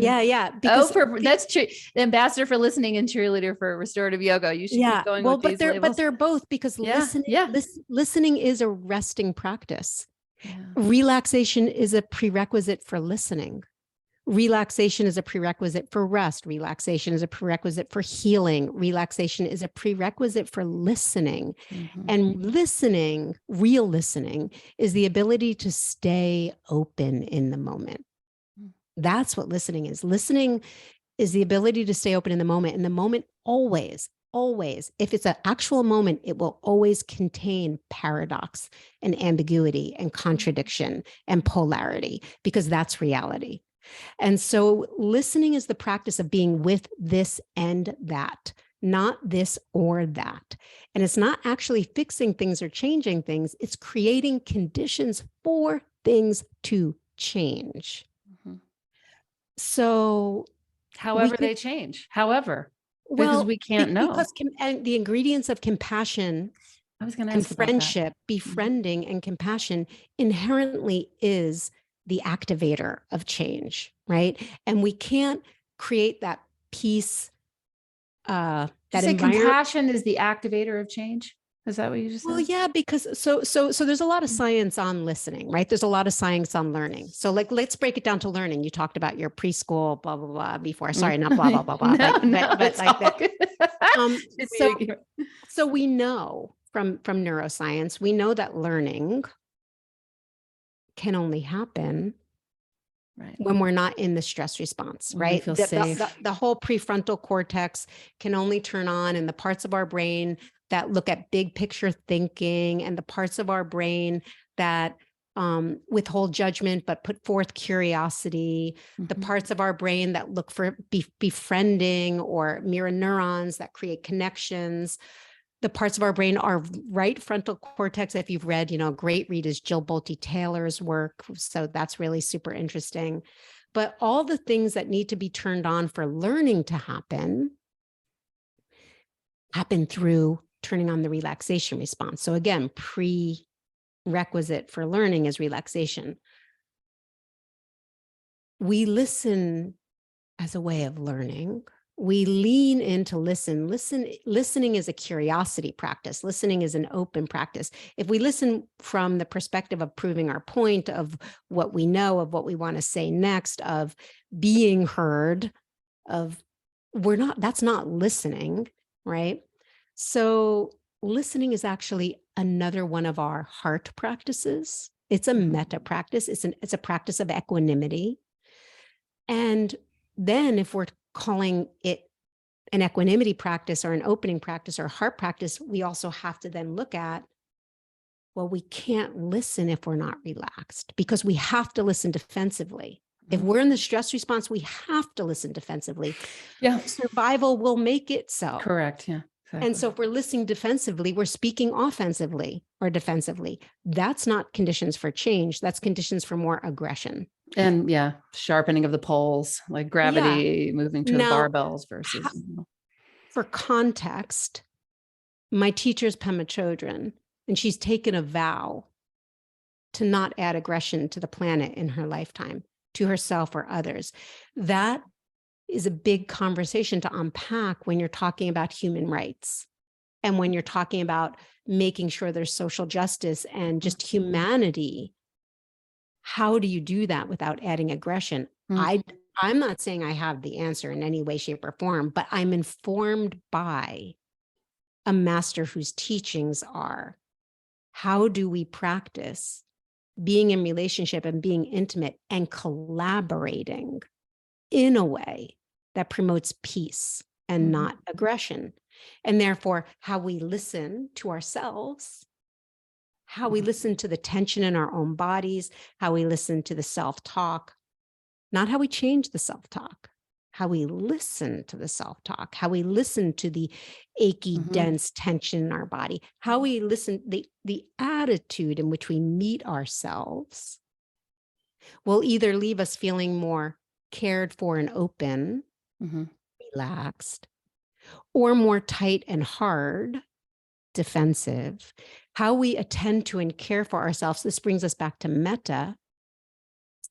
Yeah. Because that's true. The ambassador for listening and cheerleader for restorative yoga. You should keep going with these labels. But they're both, because listening is a resting practice. Yeah. Relaxation is a prerequisite for listening. Relaxation is a prerequisite for rest. Relaxation is a prerequisite for healing. Relaxation is a prerequisite for listening. And listening, real listening, is the ability to stay open in the moment. That's what listening is. Listening is the ability to stay open in the moment. And the moment always, if it's an actual moment, it will always contain paradox and ambiguity and contradiction and polarity, because that's reality. And so listening is the practice of being with this and that, not this or that. And it's not actually fixing things or changing things. It's creating conditions for things to change. So however they change, because we can't know. Because and the ingredients of compassion, I was going to ask friendship, befriending and compassion inherently is the activator of change, right? And we can't create that peace. That compassion is the activator of change. Is that what you just said? Well, yeah, because so there's a lot of science on listening, right? There's a lot of science on learning. So let's break it down to learning. You talked about your preschool, blah, blah, blah before. Sorry, not blah, blah, blah, blah. but like that. So we know from neuroscience, we know that learning can only happen when we're not in the stress response, right? Feel safe. The whole prefrontal cortex can only turn on, and the parts of our brain that look at big picture thinking, and the parts of our brain that withhold judgment but put forth curiosity, the parts of our brain that look for befriending or mirror neurons that create connections. The parts of our brain are right frontal cortex. If you've read, great read is Jill Bolte Taylor's work. So that's really super interesting. But all the things that need to be turned on for learning to happen through turning on the relaxation response. So again, prerequisite for learning is relaxation. We listen as a way of learning. We lean in to listen. Listening is a curiosity practice. Listening is an open practice. If we listen from the perspective of proving our point, of what we know, of what we want to say next, of being heard, that's not listening, right? So listening is actually another one of our heart practices. It's a metta practice. It's a practice of equanimity. And then if we're calling it an equanimity practice or an opening practice or heart practice, we also have to then look at, well, we can't listen if we're not relaxed, because we have to listen defensively. If we're in the stress response, we have to listen defensively. Yeah. Survival will make it so. Correct. Yeah. Exactly. And so if we're listening defensively, we're speaking offensively or defensively. That's not conditions for change. That's conditions for more aggression. And yeah, sharpening of the poles, like gravity moving to the barbells versus. For context, my teacher's Pema Chӧdrӧn, and she's taken a vow to not add aggression to the planet in her lifetime, to herself or others. That is a big conversation to unpack when you're talking about human rights and when you're talking about making sure there's social justice and just humanity. How do you do that without adding aggression? I'm not saying I have the answer in any way, shape, or form, but I'm informed by a master whose teachings are, how do we practice being in relationship and being intimate and collaborating in a way that promotes peace and not aggression? And therefore, how we listen to ourselves, how we listen to the tension in our own bodies, how we listen to the self-talk, not how we change the self-talk, how we listen to the self-talk, how we listen to the achy, dense tension in our body, how we listen, the attitude in which we meet ourselves will either leave us feeling more cared for and open, relaxed, or more tight and hard, defensive. How we attend to and care for ourselves. This brings us back to metta.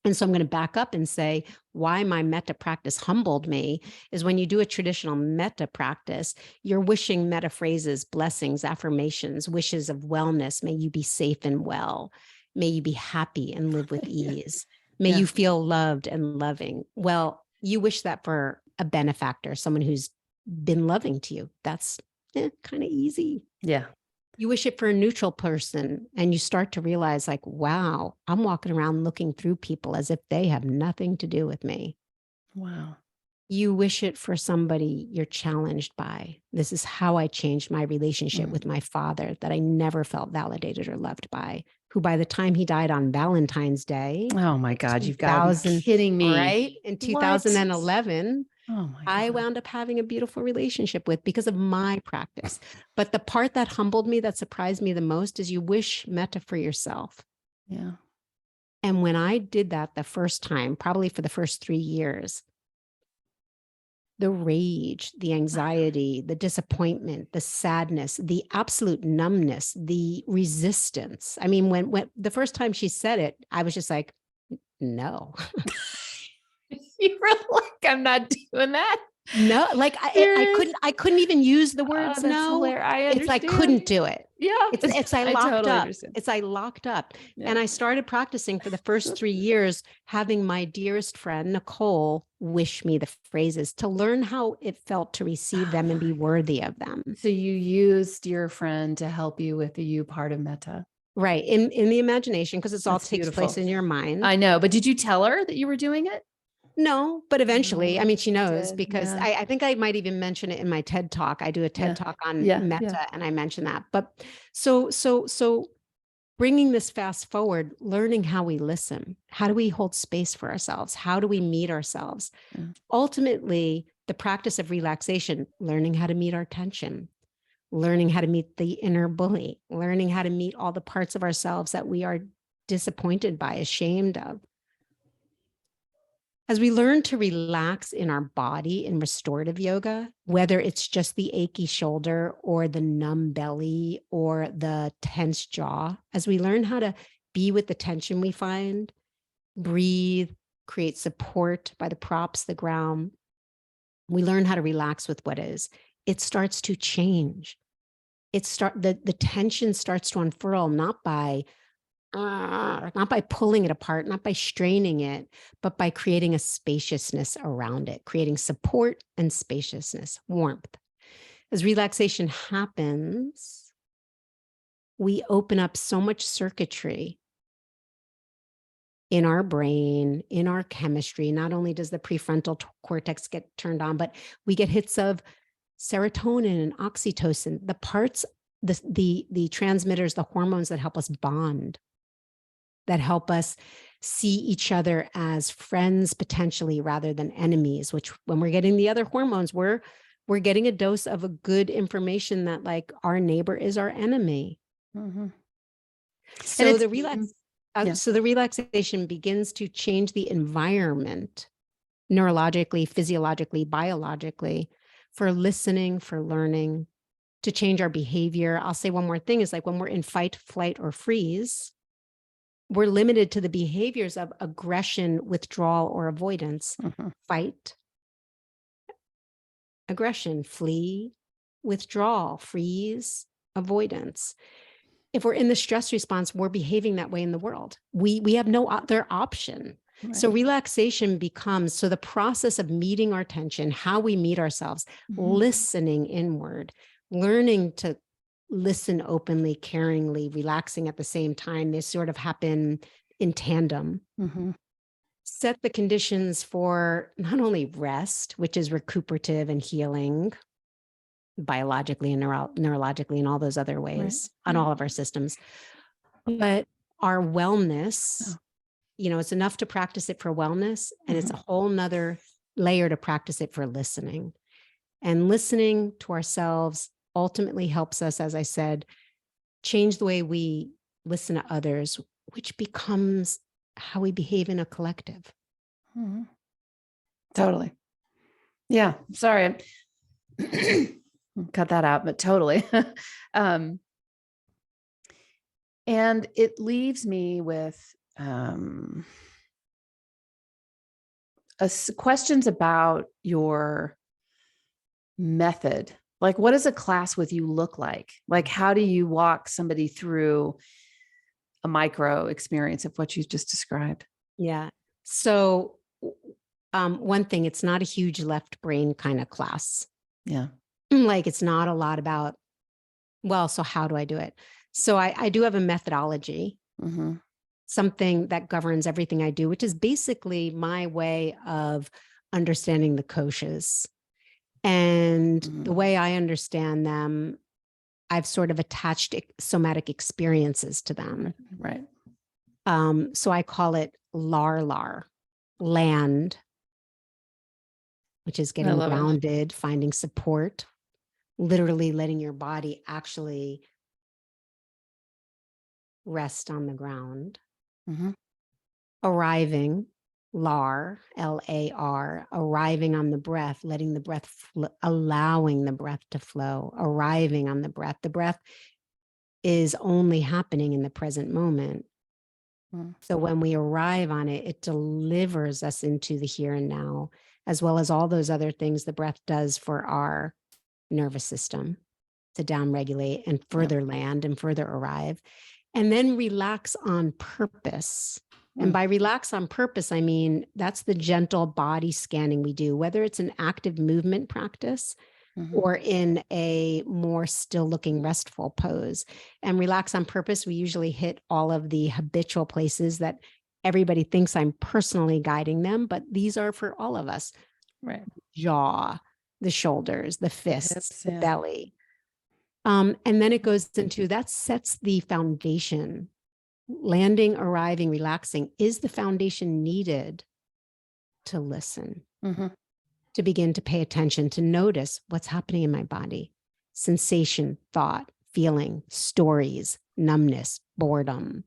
And so I'm going to back up and say why my metta practice humbled me is when you do a traditional metta practice, you're wishing metta phrases, blessings, affirmations, wishes of wellness. May you be safe and well. May you be happy and live with ease. May you feel loved and loving. Well, you wish that for a benefactor, someone who's been loving to you. That's kind of easy. Yeah. You wish it for a neutral person, and you start to realize, like, wow, I'm walking around looking through people as if they have nothing to do with me. Wow. You wish it for somebody you're challenged by. This is how I changed my relationship with my father that I never felt validated or loved by, who by the time he died on Valentine's Day. Oh my God, you've got to be kidding me. Right? In 2011. Oh my God. I wound up having a beautiful relationship with because of my practice. But the part that humbled me, that surprised me the most, is you wish metta for yourself. Yeah. And when I did that the first time, probably for the first 3 years, the rage, the anxiety, the disappointment, the sadness, the absolute numbness, the resistance. I mean, when the first time she said it, I was just like, no. You were like, I'm not doing that. No, like I couldn't even use the words no. It's I couldn't do it. Yeah. It's I locked totally up. Understand. It's I locked up. Yeah. And I started practicing for the first 3 years, having my dearest friend, Nicole, wish me the phrases to learn how it felt to receive them and be worthy of them. So you used your friend to help you with the you part of metta. Right. In the imagination, because it's all That's takes beautiful. place in your mind. I know. But did you tell her that you were doing it? No, but eventually, I mean, she knows because yeah. I think I might even mention it in my TED talk. I do a TED talk on metta and I mention that. But so bringing this fast forward, learning how we listen, how do we hold space for ourselves? How do we meet ourselves? Ultimately, the practice of relaxation, learning how to meet our tension, learning how to meet the inner bully, learning how to meet all the parts of ourselves that we are disappointed by, ashamed of. As we learn to relax in our body in restorative yoga, whether it's just the achy shoulder or the numb belly or the tense jaw, as we learn how to be with the tension we find, breathe, create support by the props, the ground, we learn how to relax with what is. It starts to change. The tension starts to unfurl, not by pulling it apart, not by straining it, but by creating a spaciousness around it, creating support and spaciousness, warmth. As relaxation happens, we open up so much circuitry in our brain, in our chemistry. Not only does the prefrontal cortex get turned on, but we get hits of serotonin and oxytocin, the parts, the transmitters, the hormones that help us bond, that help us see each other as friends potentially rather than enemies, which when we're getting the other hormones, we're getting a dose of a good information that like our neighbor is our enemy. Mm-hmm. So the relaxation begins to change the environment neurologically, physiologically, biologically for listening, for learning, to change our behavior. I'll say one more thing is like when we're in fight, flight, or freeze, we're limited to the behaviors of aggression, withdrawal, or avoidance. Mm-hmm. Fight, aggression, flee, withdrawal, freeze, avoidance. If we're in the stress response, we're behaving that way in the world. We have no other option. Right. So relaxation becomes, so the process of meeting our tension, how we meet ourselves, listening inward, learning to listen openly, caringly, relaxing at the same time. They sort of happen in tandem. Set the conditions for not only rest, which is recuperative and healing biologically and neurologically and all those other ways on all of our systems, but our wellness, it's enough to practice it for wellness, and it's a whole nother layer to practice it for listening. And listening to ourselves ultimately helps us, as I said, change the way we listen to others, which becomes how we behave in a collective. Totally. Yeah. Sorry. Cut that out, but totally. And it leaves me with questions about your method. Like, what does a class with you look like? Like, how do you walk somebody through a micro experience of what you've just described? Yeah. So one thing, it's not a huge left brain kind of class. Yeah. Like it's not a lot about, well, so how do I do it? So I do have a methodology, something that governs everything I do, which is basically my way of understanding the koshas. And the way I understand them, I've sort of attached somatic experiences to them. Right. So I call it LAR, land, which is getting grounded, finding support, literally letting your body actually rest on the ground. Arriving, LAR, L-A-R, arriving on the breath, letting the breath, allowing the breath to flow, arriving on the breath. The breath is only happening in the present moment. So when we arrive on it, it delivers us into the here and now, as well as all those other things the breath does for our nervous system to downregulate and further land and further arrive. And then relax on purpose. And by relax on purpose, I mean, that's the gentle body scanning we do, whether it's an active movement practice or in a more still looking restful pose. And relax on purpose, we usually hit all of the habitual places that everybody thinks I'm personally guiding them, but these are for all of us. Right. Jaw, the shoulders, the fists, the belly. And then it goes into, that sets the foundation. Landing, arriving, relaxing is the foundation needed to listen, to begin to pay attention, to notice what's happening in my body, sensation, thought, feeling, stories, numbness, boredom.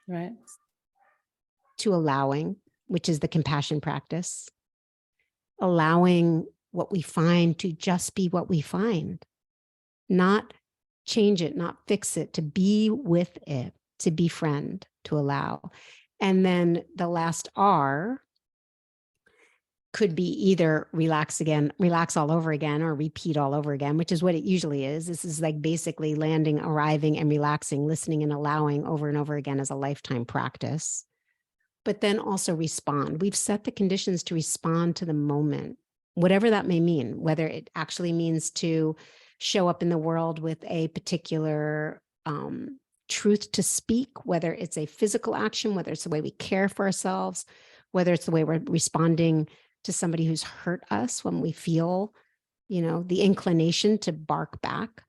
Right. To allowing, which is the compassion practice, allowing what we find to just be what we find, not change it, not fix it, to be with it, to befriend, to allow. And then the last R could be either relax again, relax all over again, or repeat all over again, which is what it usually is. This is like basically landing, arriving, and relaxing, listening and allowing over and over again as a lifetime practice. But then also respond. We've set the conditions to respond to the moment, whatever that may mean, whether it actually means to show up in the world with a particular truth to speak, whether it's a physical action, whether it's the way we care for ourselves, whether it's the way we're responding to somebody who's hurt us when we feel, the inclination to bark back.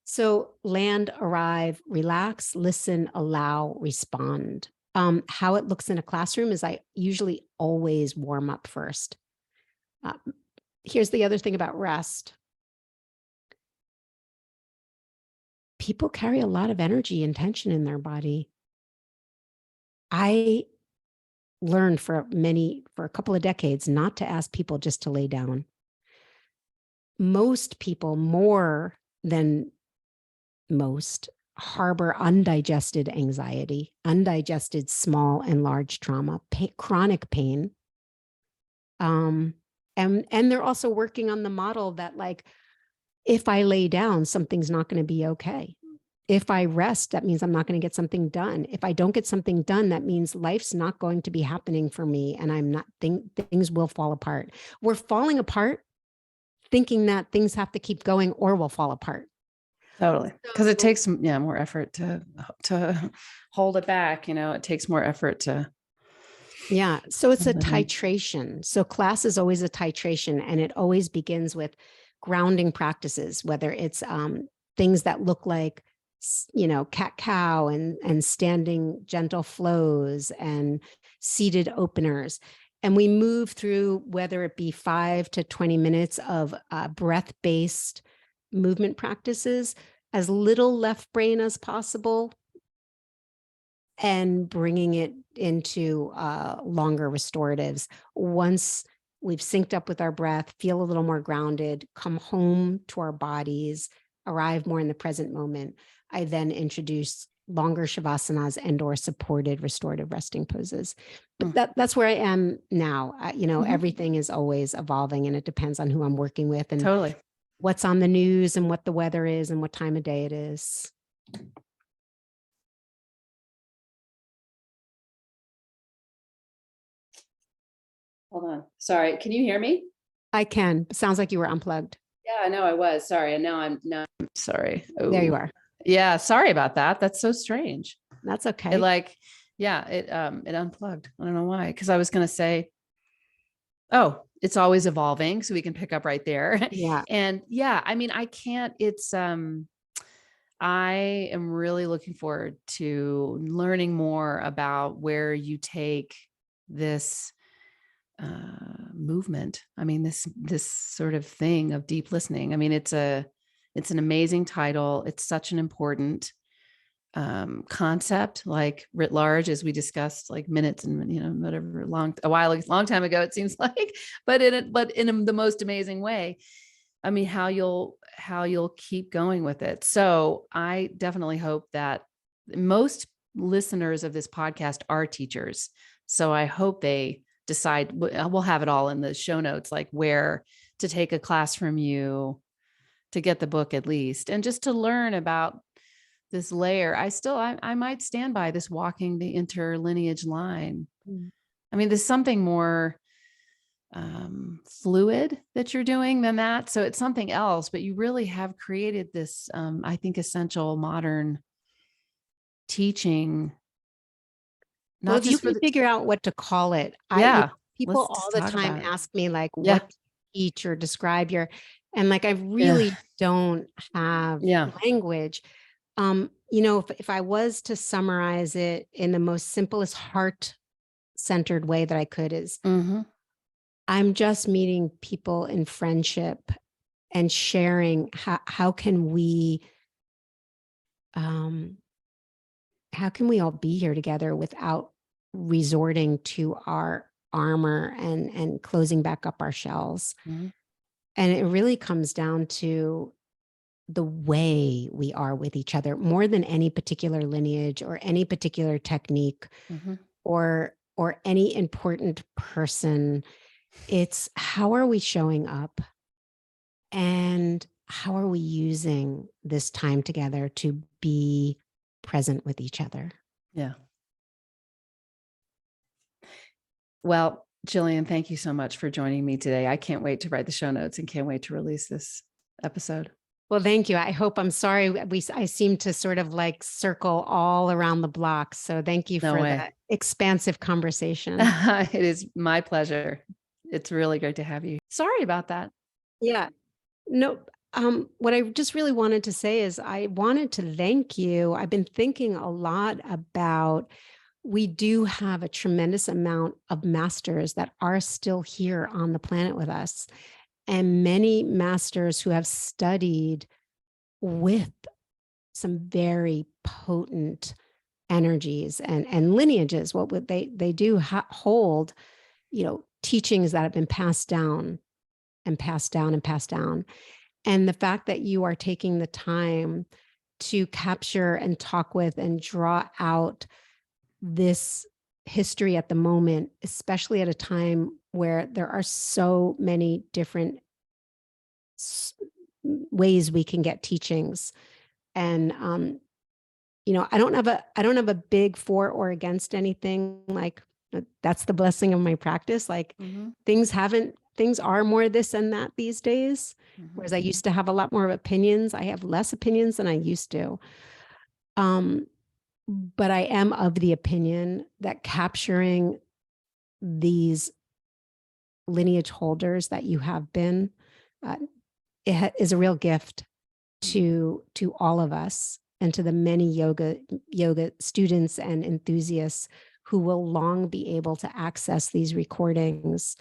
So land, arrive, relax, listen, allow, respond. How it looks in a classroom is I usually always warm up first. Here's the other thing about rest. People carry a lot of energy and tension in their body. I learned for a couple of decades not to ask people just to lay down. Most people, more than most, harbor undigested anxiety, undigested small and large trauma, chronic pain. And they're also working on the model that, like, if I lay down, something's not going to be okay. If I rest, that means I'm not going to get something done. If I don't get something done, that means life's not going to be happening for me, and things will fall apart. We're falling apart thinking that things have to keep going or will fall apart. Totally. Because it takes more effort to hold it back. It takes more effort to. Yeah. So it's a titration. So class is always a titration, and it always begins with grounding practices, whether it's things that look like, cat-cow and standing gentle flows and seated openers. And we move through, whether it be 5 to 20 minutes of breath-based movement practices, as little left brain as possible, and bringing it into longer restoratives. Once we've synced up with our breath, feel a little more grounded, come home to our bodies, arrive more in the present moment, I then introduce longer shavasanas and or supported restorative resting poses. But that's where I am now. Everything is always evolving, and it depends on who I'm working with and totally what's on the news and what the weather is and what time of day it is. Hold on. Sorry. Can you hear me? I can. Sounds like you were unplugged. Yeah, I know I was. Sorry. And now I'm sorry. Oh. There you are. Yeah. Sorry about that. That's so strange. That's okay. It unplugged. I don't know why. Because I was going to say, it's always evolving. So we can pick up right there. Yeah. And I can't, I am really looking forward to learning more about where you take this movement. This sort of thing of deep listening. It's an amazing title. It's such an important concept, like writ large, as we discussed, like minutes and whatever, a long time ago, it seems like, but in the most amazing way. How you'll keep going with it. So I definitely hope that most listeners of this podcast are teachers. So I hope they decide, we'll have it all in the show notes, like where to take a class from you, to get the book at least, and just to learn about this layer. I might stand by this walking the interlineage line. There's something more fluid that you're doing than that. So it's something else, but you really have created this, I think, essential modern teaching. Well, if you can figure out what to call it. People all the time ask me, like, what to teach or describe and like, I really don't have language. If I was to summarize it in the most simplest heart-centered way that I could is, I'm just meeting people in friendship and sharing how can we all be here together without resorting to our armor and closing back up our shells. Mhm. And it really comes down to the way we are with each other more than any particular lineage or any particular technique Mhm. or any important person. It's how are we showing up and how are we using this time together to be present with each other? Yeah. Well, Jillian, thank you so much for joining me today. I can't wait to write the show notes and can't wait to release this episode. Well, thank you. I hope, I'm sorry, I seem to sort of like circle all around the block. So thank you No for way. that expansive conversation. It is my pleasure. It's really great to have you. Sorry about that. Yeah. No, what I just really wanted to say is I wanted to thank you. I've been thinking a lot about, we do have a tremendous amount of masters that are still here on the planet with us, and many masters who have studied with some very potent energies and lineages. What would they do hold, teachings that have been passed down and passed down and passed down. And the fact that you are taking the time to capture and talk with and draw out this history at the moment, especially at a time where there are so many different ways we can get teachings. And I don't have a big for or against anything. Like, that's the blessing of my practice. Like, Mhm. things are more this and that these days. Mhm. Whereas I used to have a lot more opinions. I have less opinions than I used to. But I am of the opinion that capturing these lineage holders that you have been, is a real gift to all of us and to the many yoga students and enthusiasts who will long be able to access these recordings,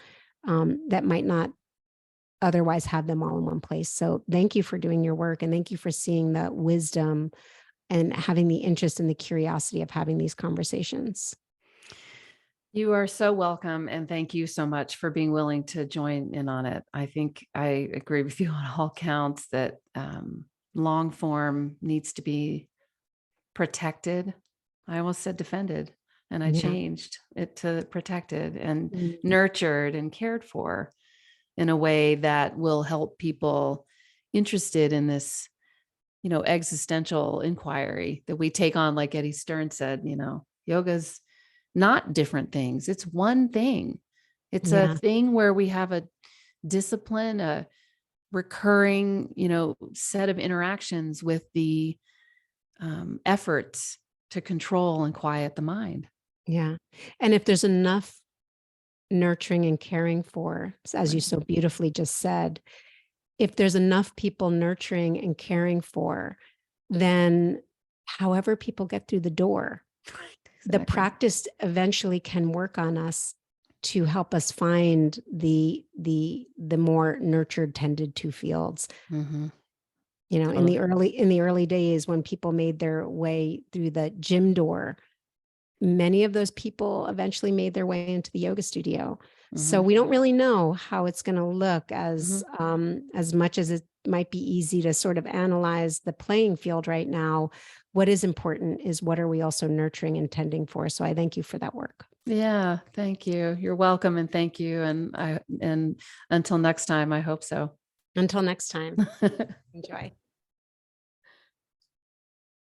that might not otherwise have them all in one place. So thank you for doing your work, and thank you for seeing the wisdom and having the interest and the curiosity of having these conversations. You are so welcome. And thank you so much for being willing to join in on it. I think I agree with you on all counts that long form needs to be protected. I almost said defended, and I Yeah. changed it to protected and Mm. nurtured and cared for in a way that will help people interested in this, existential inquiry that we take on. Like Eddie Stern said, yoga's not different things. It's one thing. It's a Yeah. thing where we have a discipline, a recurring, set of interactions with the efforts to control and quiet the mind. Yeah. And if there's enough nurturing and caring for, as you Right. so beautifully just said, if there's enough people nurturing and caring for, then however people get through the door, the Exactly. practice eventually can work on us to help us find the more nurtured, tended to fields. Mm-hmm. In the early days when people made their way through the gym door, many of those people eventually made their way into the yoga studio. So Mm-hmm. we don't really know how it's going to look, as much as it might be easy to sort of analyze the playing field right now. What is important is, what are we also nurturing and tending for? So I thank you for that work. Yeah, thank you. You're welcome, and thank you. And until next time, I hope so. Until next time, enjoy.